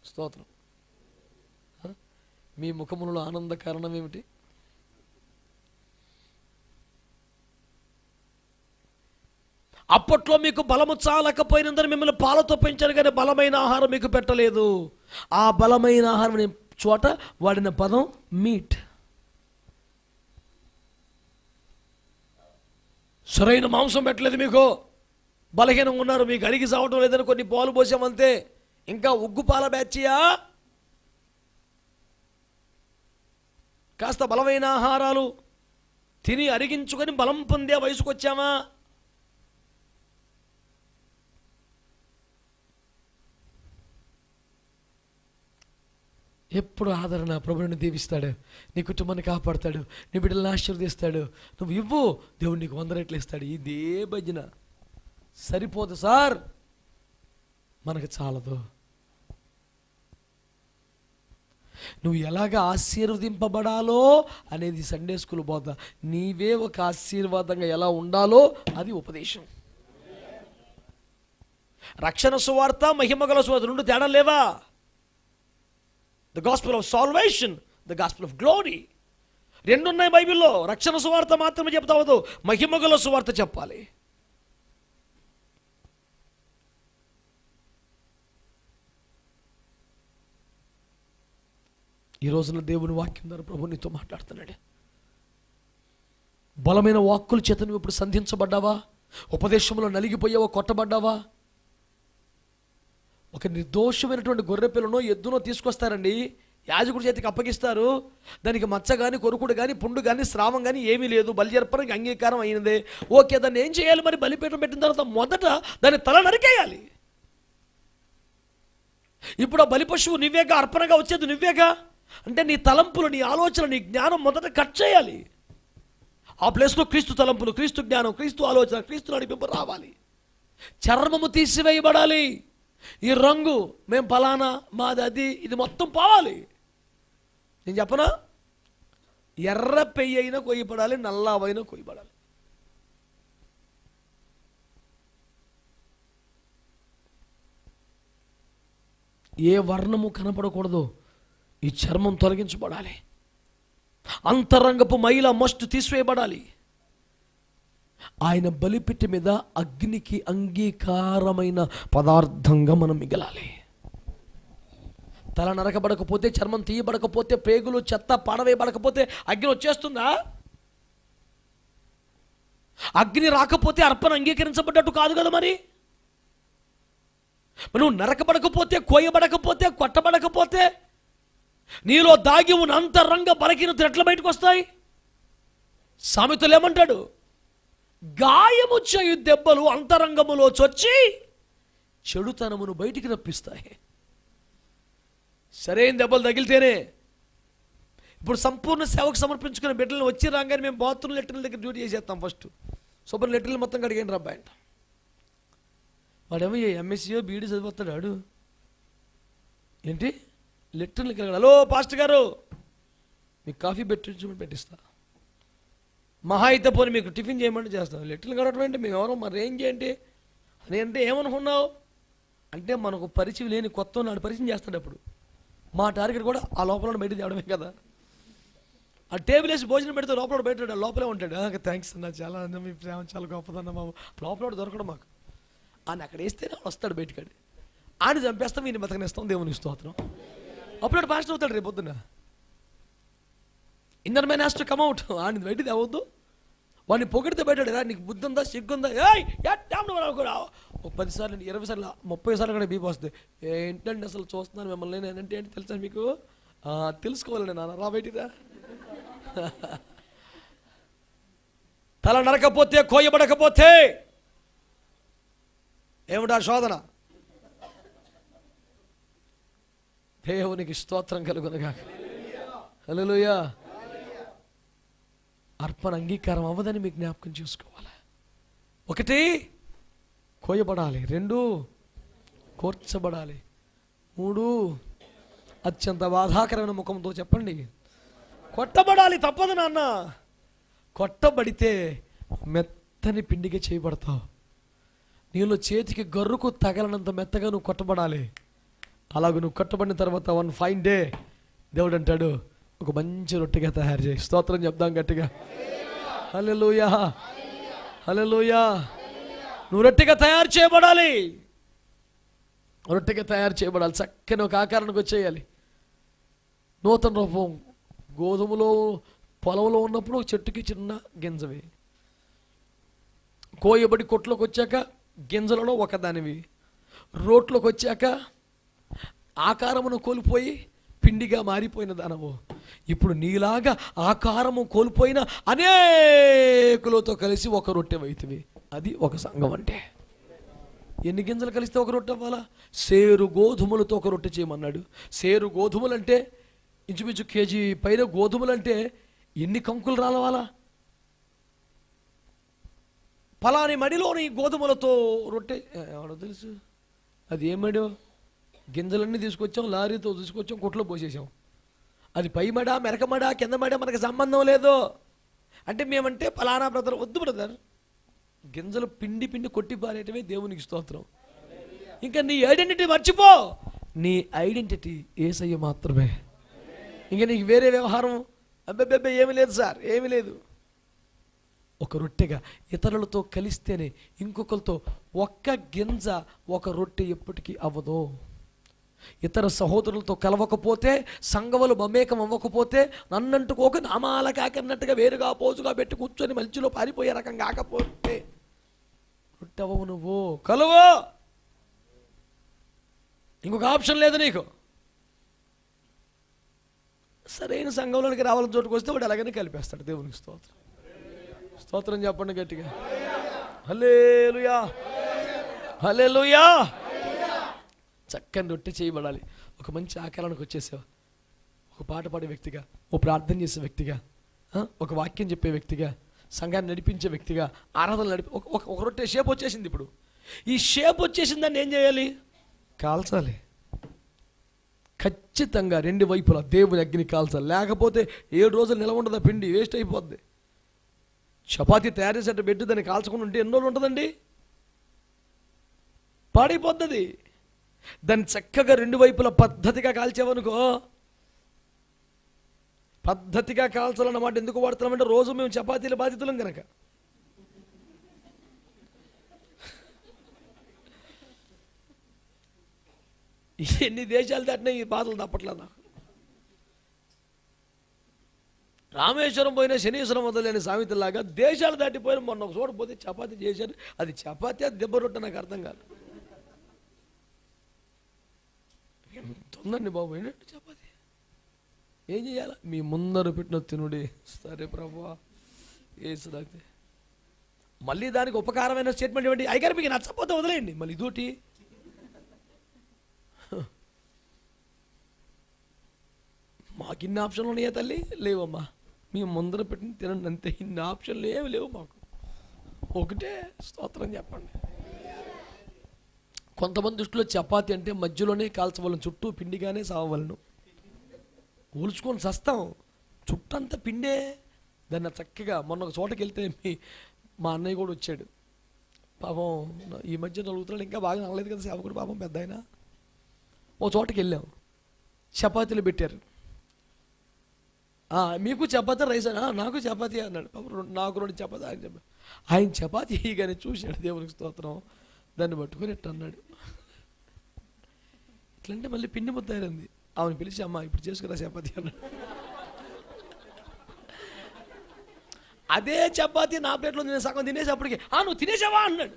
స్తోత్రం. మీ ముఖములలో ఆనంద కారణం ఏమిటి? అప్పట్లో మీకు బలము చాలకపోయినందున మిమ్మల్ని పాలతో పెంచారు, కానీ బలమైన ఆహారం మీకు పెట్టలేదు. ఆ బలమైన ఆహారం అనే చోట వాడిన పదం మీట్. సరైన మాంసం పెట్టలేదు మీకు, బలహీనంగా ఉన్నారు, మీకు అరిగి సావటం లేదని కొన్ని పాలు పోసామంతే. ఇంకా ఉగ్గు పాల బ్యాచియా? కాస్త బలమైన ఆహారాలు తిని అరిగించుకొని బలం పొందే వయసుకు వచ్చామా? ఎప్పుడు ఆదరణ. ప్రభువుని దీవిస్తాడు, నీ కుటుంబాన్ని కాపాడుతాడు, నీ బిడ్డలను ఆశీర్వదిస్తాడు. నువ్వు ఇవ్వు, దేవుడు నీకు 100 రెట్లు ఇస్తాడు. ఇదే భజన సరిపోదు సార్, మనకు చాలదు. నువ్వు ఎలాగ ఆశీర్వదింపబడాలో అనేది సండే స్కూల్ బోధ. నీవే ఒక ఆశీర్వాదంగా ఎలా ఉండాలో అది ఉపదేశం. రక్షణ సువార్త, మహిమగల సువార్త రెండు తేడా లేవా? The gospel of salvation, the gospel of glory రెండు ఉన్నాయి బైబిల్లో. రక్షణ సువార్త మాత్రమే చెప్తావద్దు, మహిమగల సువార్త చెప్పాలి. ఈ రోజున దేవుని వాక్యం ద్వారా ప్రభు నీతో మాట్లాడుతున్నాడు. బలమైన వాక్కుల చేత నువ్వు ఇప్పుడు సంధించబడ్డావా? ఉపదేశంలో నలిగిపోయావా? కొట్టబడ్డావా? ఒక నిర్దోషమైనటువంటి గొర్రె పిల్లనో ఎద్దునో తీసుకొస్తారండి, యాజకుడి చేతికి అప్పగిస్తారు. దానికి మచ్చ కానీ, కొరుకుడు కానీ, పుండు కానీ, స్రావం కానీ ఏమీ లేదు. బలిజర్పణకి అంగీకారం అయినదే. ఓకే, దాన్ని ఏం చేయాలి మరి? బలిపీఠం పెట్టిన తర్వాత మొదట దాన్ని తల నరికేయాలి. ఇప్పుడు ఆ బలి పశువు నువ్వేగా, అర్పణగా వచ్చేది నువ్వేగా. అంటే నీ తలంపులు, నీ ఆలోచన, నీ జ్ఞానం మొదట కట్ చేయాలి. ఆ ప్లేస్లో క్రీస్తు తలంపులు, క్రీస్తు జ్ఞానం, క్రీస్తు ఆలోచన, క్రీస్తు నడిపింపు రావాలి. చర్మము తీసివేయబడాలి. ఈ రంగు మేము ఫలానా, మాది అది, ఇది మొత్తం పోవాలి. నేను చెప్పనా? ఎర్ర పెయ్యి అయినా కొయ్యబడాలి, నల్లావైనా కొయ్యబడాలి. ఏ వర్ణము కనపడకూడదు. ఈ చర్మం తొలగించబడాలి. అంతరంగపు మైల మస్టు తీసివేయబడాలి. ఆయన బలిపిట్టి మీద అగ్నికి అంగీకారమైన పదార్థంగా మనం మిగలాలి. తల నరకబడకపోతే, చర్మం తీయబడకపోతే, పేగులు చెత్త పాడవేయబడకపోతే అగ్ని వచ్చేస్తుందా? అగ్ని రాకపోతే అర్పణ అంగీకరించబడ్డట్టు కాదు కదా. మరి నువ్వు నరకబడకపోతే, కోయబడకపోతే, కొట్టబడకపోతే నీలో దాగి ఉన్న అంతరంగ బలహీనతలు ఎట్లా బయటకు వస్తాయి? సామెతలు ఏమంటాడు? గాయము చేయు దెబ్బలు అంతరంగములో చొచ్చి చెడుతనమును బయటికి రప్పిస్తాయి. సరైన దెబ్బలు తగిలితేనే ఇప్పుడు సంపూర్ణ సేవకు సమర్పించుకునే బిడ్డలను వచ్చి రాగానే మేము బాత్రూమ్ లెటర్ల దగ్గర డ్యూటీ చేసేస్తాం. ఫస్ట్ శుభ్రం లెటర్లు మొత్తం కడిగండి రబ్బాయి అంట. వాడేమో ఎంఎస్సీయో బీడీ చదివిస్తాడు. వాడు ఏంటి లెటర్లు కడగాలి. హలో పాస్టర్ గారు మీకు కాఫీ పెట్టిస్తా. మహా అయితే పోనీ మీకు టిఫిన్ చేయమంటే చేస్తాం. లెటర్లు కడగడం అంటే మేము ఎవరో మరి ఏం చేయండి అని అంటే ఏమనుకున్నావు అంటే మనకు పరిచయం లేని కొత్త నాడు పరిచయం చేస్తాడు. అప్పుడు మా టార్గెట్ కూడా ఆ లోపల బయట తేవడమే కదా. ఆ టేబుల్ వేసి భోజనం పెడితే లోపల బయట లోపలే ఉంటాడు. థ్యాంక్స్ అన్న, చాలా మీ ప్రేమ చాలా గొప్పదన్న. మా లోపల దొరకడం మాకు ఆయన అక్కడ వేస్తేనే వస్తాడు బయటకాడు. ఆయన చంపేస్తాం, ఈయన బతకనిస్తాం. దేవుని స్తోత్రం. అప్పుడు పాస్టర్ అవుతాడు రేపు పొద్దున్న. Inner man has to come out. ఆయన బయట తేవద్దు. వాడిని పొగిడితే బయటాడు. నీకు బుద్ధి ఉందా, సిగ్గుందా? ఒక 10 సార్లు 20 సార్లు 30 సార్లు కూడా బీపీ వస్తుంది. ఏంటంటే అసలు చూస్తున్నాను మిమ్మల్ని నేనంటే ఏంటి తెలుసా మీకు? తెలుసుకోవాలండి నాన్న, రా బయటిదా. తల నరకపోతే కోయబడకపోతే ఏమిటా శోధన? దేవునికి స్తోత్రం కలుగునుగాక. హల్లెలూయా. అర్పణ అంగీకారం అవ్వదని మీకు జ్ఞాపకం చేసుకోవాలి. 1 కోయబడాలి, 2 కోర్చబడాలి, 3 అత్యంత బాధాకరమైన ముఖంతో చెప్పండి కొట్టబడాలి. తప్పదు నాన్న. కొట్టబడితే మెత్తని పిండిగా చేయబడతావు. నీలో చేతికి గర్రుకు తగలనంత మెత్తగా నువ్వు కొట్టబడాలి. అలాగ నువ్వు కొట్టబడిన తర్వాత 1 ఫైన్ డే దేవుడు అంటాడు ఒక మంచి రొట్టెగా తయారు చేయి. స్తోత్రం చెప్దాం గట్టిగా. హల్లెలూయా, హల్లెలూయా. నువ్వు రొట్టెగా తయారు చేయబడాలి. రొట్టెగా తయారు చేయబడాలి. చక్కని ఒక ఆకారానికి వచ్చేయాలి. నూతన రూపం. గోధుమలో పొలంలో ఉన్నప్పుడు ఒక చెట్టుకి చిన్న గింజవి, కోయబడి కొట్లోకి వచ్చాక గింజలలో ఒకదానివి, రోట్లోకి వచ్చాక ఆకారమును కోల్పోయి పిండిగా మారిపోయిన దానవు. ఇప్పుడు నీలాగా ఆకారము కోల్పోయిన అనేకులతో కలిసి ఒక రొట్టె వైతివి. అది ఒక సంఘం అంటే. ఎన్ని గింజలు కలిస్తే ఒక రొట్టె అవ్వాలా? సేరు గోధుమలతో ఒక రొట్టె చేయమన్నాడు. సేరు గోధుమలు అంటే ఇంచుమించు కేజీ పైన గోధుమలు అంటే ఎన్ని కంకులు రాలవాలా? పలాని మడిలోని గోధుమలతో రొట్టె ఎవడో తెలుసు. అది ఏమడో గింజలన్నీ తీసుకొచ్చాం, లారీతో తీసుకొచ్చాం, కొట్లో పోసేసాం. అది పై మడ, మెరక మడ, కింద మడ మనకు సంబంధం లేదు. అంటే మేమంటే పలానా బ్రదర్. వద్దు బ్రదర్. గింజలు పిండి పిండి కొట్టి పారేయటమే దేవునికి స్తోత్రం. ఇంకా నీ ఐడెంటిటీ మర్చిపో. నీ ఐడెంటిటీ యేసయ్య మాత్రమే. ఇంకా నీకు వేరే వ్యవహారం అబ్బెబ్బెబ్బే ఏమీ లేదు సార్, ఏమీ లేదు. ఒక రొట్టెగా ఇతరులతో కలిస్తేనే, ఇంకొకరితో ఒక్క గింజ ఒక రొట్టె ఎప్పటికీ అవ్వదు. ఇతర సహోదరులతో కలవకపోతే, సంఘములు మమేకం అవ్వకపోతే, నన్నంటుకోక నామాల కాకన్నట్టుగా వేరుగా పోజుగా పెట్టి కూర్చొని మధ్యలో పారిపోయే రకం కాకపోతే రొట్టె అవ్వవు. నువ్వు కలువు. ఇంకొక ఆప్షన్ లేదు నీకు. సరైన సంఘంలోనికి రావాలని చోటుకు వస్తే వాడు అలాగనే కలిపేస్తాడు. దేవునికి స్తోత్రం. స్తోత్రం చెప్పండి గట్టిగా. హల్లెలూయా, హల్లెలూయా. చక్కని రొట్టె చేయబడాలి. ఒక మంచి ఆకారానికి వచ్చేసావు. ఒక పాట పాడే వ్యక్తిగా, ఓ ప్రార్థన చేసే వ్యక్తిగా, ఒక వాక్యం చెప్పే వ్యక్తిగా, సంఘాన్ని నడిపించే వ్యక్తిగా, ఆరాధన ఒక రొట్టె షేప్ వచ్చేసింది. ఇప్పుడు ఈ షేప్ వచ్చేసిందని ఏం చేయాలి? కాల్చాలి. ఖచ్చితంగా 2 వైపులా దేవుని అగ్ని కాల్చాలి. లేకపోతే 7 రోజులు నిలవ ఉండదు. పిండి వేస్ట్ అయిపోద్ది. చపాతీ తయారు చేసేట పెట్టి దాన్ని కాల్చకుండా ఉంటే ఎన్ని రోజులు ఉంటుందండి? పాడైపోతుంది. దాన్ని చక్కగా 2 వైపులా పద్ధతిగా కాల్చావనుకో. పద్ధతిగా కాల్చాలన్నమాట ఎందుకు వాడుతున్నామంటే రోజు మేము చపాతీల బాధితులం కనుక. ఎన్ని దేశాలు దాటినా ఈ బాధలు తప్పట్లేదు నాకు. రామేశ్వరం పోయినా శనీశ్వరం వదలేని సామెతలాగా దేశాలు దాటిపోయిన మొన్న ఒక చోట పోతే చపాతీ చేశారు. అది చపాతీ, అది దెబ్బ రొట్టె నాకు అర్థం కాదు. ఎంత ఉందండి బాబు, ఏంటంటే చపాతీ ఏం చేయాలి? మీ ముందర పెట్టిన తినుడి. సరే ప్రభువా ఏసుదాతే. మళ్ళీ దానికి ఉపకారమైన స్టేట్మెంట్ ఇవ్వండి. అయ్యగారు మీకు నచ్చకపోతే వదిలేయండి. మళ్ళీ ఇదోటి. మాకు ఇన్ని ఆప్షన్లు ఉన్నాయా తల్లి? లేవమ్మా, మేము ముందర పెట్టిన తినండి అంతే, ఇన్ని ఆప్షన్లు ఏమి లేవు మాకు, ఒకటే స్తోత్రం చెప్పండి. కొంతమంది దృష్టిలో చపాతి అంటే మధ్యలోనే కాల్చవలను, చుట్టూ పిండిగానే సావవలను. ఊల్చుకొని సస్తాం, చుట్టంతా పిండే. దాన్ని చక్కగా మొన్న ఒక చోటకి వెళ్తే మా అన్నయ్య కూడా వచ్చాడు పాపం, ఈ మధ్య నలుగుతున్నాడు, ఇంకా బాగా నల్లలేదు కదా సేవకుడు పాపం పెద్ద ఆయన. ఓ చోటకి వెళ్ళాం, చపాతీలు పెట్టారు. మీకు చపాతీ రైస్ అనా? నాకు చపాతీ అన్నాడు. నాకు 2 చపాతీ ఆయన చెప్పాడు. ఆయన చపాతీ కానీ చూశాడు, దేవునికి స్తోత్రం, దాన్ని పట్టుకొని ఎట్ట అన్నాడు. ఇట్లంటే మళ్ళీ పిండి ముద్దయింది. ఆమెను పిలిచి, అమ్మ ఇప్పుడు చేసుకురా చపాతీ అన్నాడు. అదే చపాతీ నా ప్లేట్లో నేను సగం తినేసేపటికి, నువ్వు తినేసావా అన్నాడు.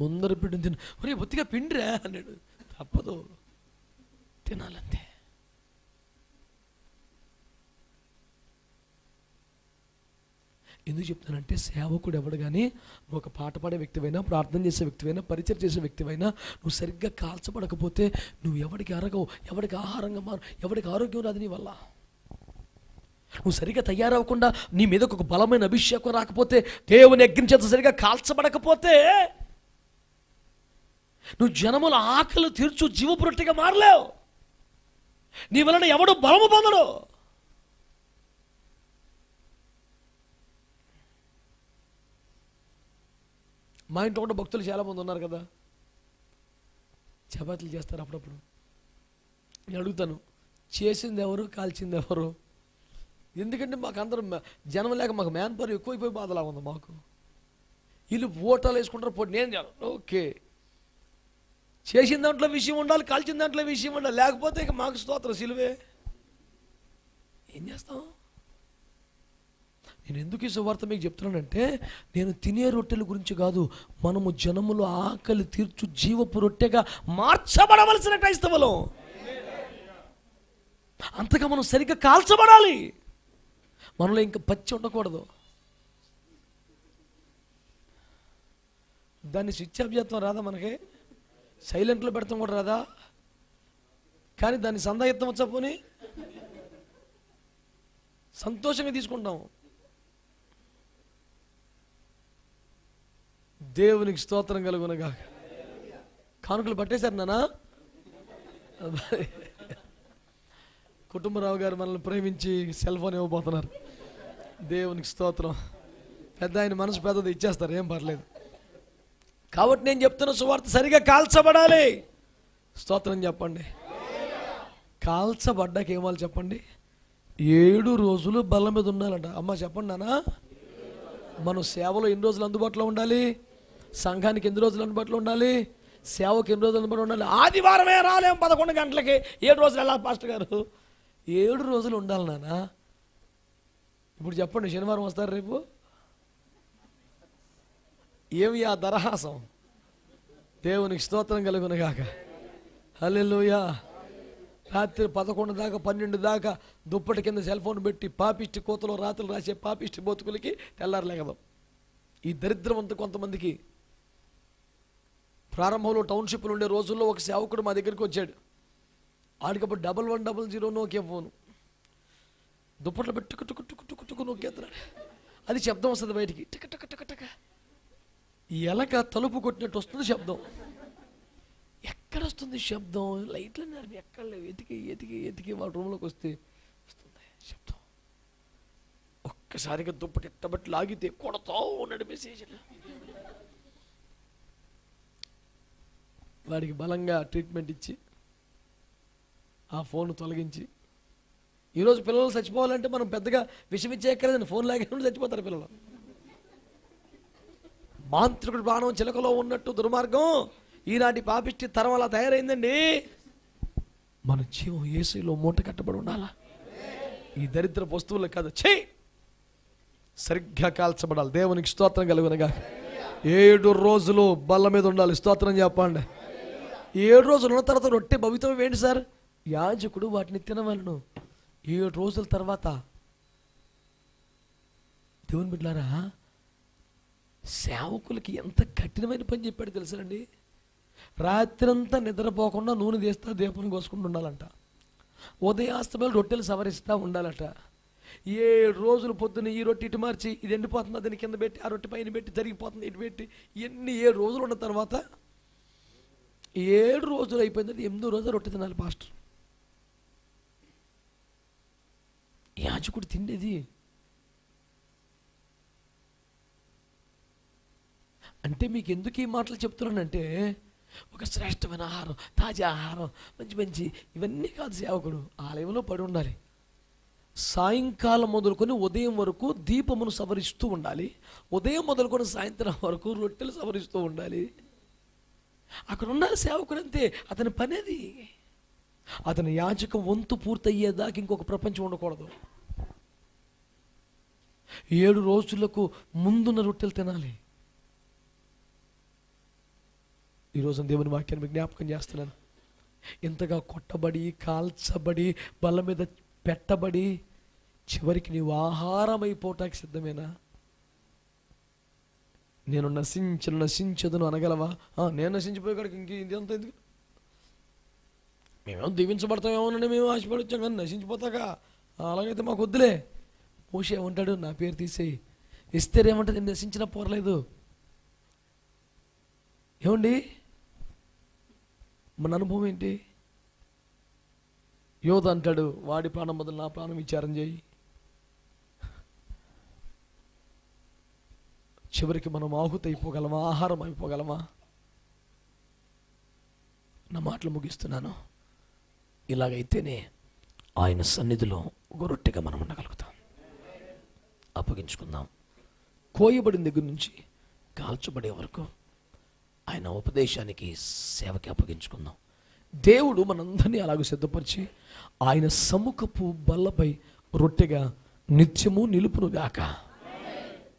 ముందర పిండి తిన, ఒరే బొత్తిగా పిండిరా అన్నాడు. తప్పదు, తినాలంతే. ఎందుకు చెప్తానంటే, సేవకుడు ఎవడు కానీ, నువ్వు ఒక పాట పాడే వ్యక్తివైనా, ప్రార్థన చేసే వ్యక్తివైనా, పరిచయం చేసే వ్యక్తివైనా, నువ్వు సరిగ్గా కాల్చబడకపోతే నువ్వు ఎవడికి అరగవు, ఎవడికి ఆహారంగా మారు, ఎవడికి ఆరోగ్యం రాదు నీ వల్ల. నువ్వు సరిగ్గా తయారవ్వకుండా, నీ మీద ఒక బలమైన అభిషేకం రాకపోతే, దేవుని అగ్ని చేత సరిగ్గా కాల్చబడకపోతే, నువ్వు జనముల ఆకలి తీర్చు జీవపు రొట్టెగా మారలేవు. నీ వలన ఎవడు బలము పొందడు. మా ఇంట్లో కూడా భక్తులు చాలామంది ఉన్నారు కదా, చపాతీలు చేస్తారు అప్పుడప్పుడు. నేను అడుగుతాను, చేసింది ఎవరు, కాల్చింది ఎవరు? ఎందుకంటే మాకు అందరం జనం లేక మాకు మ్యాన్ పవర్ ఎక్కువైపోయి బాధలా ఉంది మాకు. వీళ్ళు ఓటాలు వేసుకుంటారు, పోటీ నేను చేయాలి. ఓకే, చేసిన దాంట్లో విషయం ఉండాలి, కాల్చిన దాంట్లో విషయం ఉండాలి, లేకపోతే ఇక మాకు స్తోత్రం సిలువే. ఏం చేస్తాం? నేను ఎందుకు ఈ సువార్త మీకు చెప్తున్నానంటే, నేను తినే రొట్టెల గురించి కాదు, మనము జనములు ఆకలి తీర్చు జీవపు రొట్టెగా మార్చబడవలసిన క్రైస్తవులం. అంతగా మనం సరిగ్గా కాల్చబడాలి. మనలో ఇంకా పచ్చి ఉండకూడదు. దాన్ని స్విచ్ ఆఫ్ చేస్తాం రాదా మనకి? సైలెంట్లో పెడతాం కూడా రాదా? కానీ దాన్ని సందాయిత్తం వచ్చా, పోనీ సంతోషంగా తీసుకుంటాం. దేవునికి స్తోత్రం కలుగునగా. కానుకలు పట్టేశారు నానా. కుటుంబరావు గారు మనల్ని ప్రేమించి సెల్ ఫోన్ ఇవ్వబోతున్నారు. దేవునికి స్తోత్రం. పెద్ద ఆయన మనసు పెద్దది, ఇచ్చేస్తారు, ఏం పర్లేదు. కాబట్టి నేను చెప్తున్న సువార్త సరిగా కాల్చబడాలి. స్తోత్రం చెప్పండి. కాల్చబడ్డాక ఏమాలి చెప్పండి? 7 రోజులు బల్ల మీద ఉండాలంట. అమ్మ చెప్పండి నాన్న, మనం సేవలో ఎన్ని రోజులు అందుబాటులో ఉండాలి? సంఘానికి ఎన్ని రోజులు అందుబాటులో ఉండాలి? సేవకు ఎన్ని రోజులు అందుబాటులో ఉండాలి? ఆదివారమే రాలేం 11 గంటలకి, 7 రోజులు వెళ్ళాలి పాస్టర్ గారు. 7 రోజులు ఉండాలి నాన్న. ఇప్పుడు చెప్పండి, శనివారం వస్తారు రేపు, ఏమి ఆ దరహాసం? దేవునికి స్తోత్రం కలుగునుగాక. హల్లెలూయా. రాత్రి 11 దాకా 12 దాకా దుప్పటి కింద సెల్ ఫోన్ పెట్టి పాపిష్టి కోతలో రాత్రులు రాసే పాపిష్టి బతుకులకి తెల్లారలేగదాం. ఈ దరిద్రం అంతా కొంతమందికి. ప్రారంభంలో టౌన్షిప్లు ఉండే రోజుల్లో ఒక సేవకుడు మా దగ్గరికి వచ్చాడు. ఆడికప్పుడు 1100 నోకే ఫోను. దుప్పట్లో పెట్టి టుకు టుకు టుకు టుకు టుకు నొక్కేస్తున్నాడు. అది శబ్దం వస్తుంది బయటికి, టక టక టక టక, ఎలక తలుపు కొట్టినట్టు వస్తుంది శబ్దం. ఎక్కడ వస్తుంది శబ్దం? లైట్లు నడిపి ఎక్కడ లేవు, ఎతికి ఎతికి ఎతికి వాళ్ళ రూమ్లోకి వస్తే వస్తుంది శబ్దం. ఒక్కసారిగా దుప్పటి ఎట్టబట్టి లాగితే కొడతా ఉన్నాడు మెసేజ్. వాడికి బలంగా ట్రీట్మెంట్ ఇచ్చి ఆ ఫోన్ తొలగించి, ఈరోజు పిల్లలు చచ్చిపోవాలంటే మనం పెద్దగా విషయం ఇచ్చేయక్కర్లేదండి, ఫోన్ లాగే చచ్చిపోతారు పిల్లలు. మాంత్రికుడు ప్రాణం చిలకలో ఉన్నట్టు దుర్మార్గం ఈనాటి పాపిష్టి తరం అలా తయారైందండి. మన జీవం యేసులో మూట కట్టబడి ఉండాలా? ఈ దరిద్ర వస్తువులు కాదు, సరిగ్గా కాల్చబడాలి. దేవునికి స్తోత్రం కలుగునగా. 7 రోజులు బల్ల మీద ఉండాలి. స్తోత్రం చెప్పండి. 7 రోజులు ఉన్న తర్వాత రొట్టె భవితం ఏంటి సార్? యాజకుడు వాటిని తినవలను. 7 రోజుల తర్వాత దేవుని బిడ్డలారా, సేవకులకి ఎంత కఠినమైన పని చెప్పాడు తెలుసండి. రాత్రంతా నిద్రపోకుండా నూనె తీస్తా దీపం కోసుకుంటూ ఉండాలంట. ఉదయాస్తమయంలో రొట్టెలు సవరిస్తూ ఉండాలట. 7 రోజులు పొద్దున్న ఈ రొట్టె ఇటు మార్చి ఇది ఎండిపోతుంది, దాన్ని కింద పెట్టి ఆ రొట్టె పైన పెట్టి జరిగిపోతుంది ఇటు పెట్టి ఇవన్నీ 7 రోజులు ఉన్న తర్వాత 7 రోజులు అయిపోయింది, 8వ రోజు రొట్టె తినాలి పాస్టర్. యాజకుడు తిండేది. అంటే మీకు ఎందుకు ఈ మాటలు చెప్తున్నానంటే, ఒక శ్రేష్టమైన ఆహారం, తాజా ఆహారం, మంచి మంచి ఇవన్నీ కాదు. సేవకుడు ఆలయంలో పడి ఉండాలి. సాయంకాలం మొదలుకొని ఉదయం వరకు దీపమును సవరిస్తూ ఉండాలి. ఉదయం మొదలుకొని సాయంత్రం వరకు రొట్టెలు సవరిస్తూ ఉండాలి. అక్కడ ఉండాలి సేవకుడు, అంతే అతని పని అది. అతని యాజక వంతు పూర్తయ్యేదాకా ఇంకొక ప్రపంచం ఉండకూడదు. 7 రోజులకు ముందున్న రొట్టెలు తినాలి. ఈరోజు దేవుని వాక్యాన్ని మీకు జ్ఞాపకం చేస్తున్నాను. ఇంతగా కొట్టబడి, కాల్చబడి, బల్ల మీద పెట్టబడి, చివరికి నీవు ఆహారం అయిపోవటానికి సిద్ధమేనా? నేను నశించదును అనగలవా? నేను నశించిపోయే కాడికి ఇంకెంత ఎందుకు? మేమేమో దీవించబడతామేమోనని మేము ఆశపడొచ్చాం, కానీ నశించిపోతాగా, అలాగైతే మాకు వద్దులే. మోషే ఏమంటాడు? నా పేరు తీసేయి. ఎస్తేర్ ఏమంటుంది? నేను నశించినా పోరలేదు. ఏమండి మన అనుభవం ఏంటి? యోధ అంటాడు, వాడి ప్రాణం బదులు నా ప్రాణం విచారం చేయి. చివరికి మనం ఆహుతి అయిపోగలమా? ఆహారం అయిపోగలమా? నా మాటలు ముగిస్తున్నాను. ఇలాగైతేనే ఆయన సన్నిధిలో గొరొట్టెగా మనం ఉండగలుగుతాం. అప్పగించుకుందాం. కోయబడిన దగ్గర నుంచి కాల్చబడే వరకు ఆయన ఉపదేశానికి, సేవకి అప్పగించుకుందాం. దేవుడు మనందరినీ అలాగ సిద్ధపరిచి ఆయన సముఖపు బల్లపై రొట్టెగా నిత్యము నిలుపునుగాక.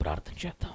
ప్రార్థన చేద్దాం.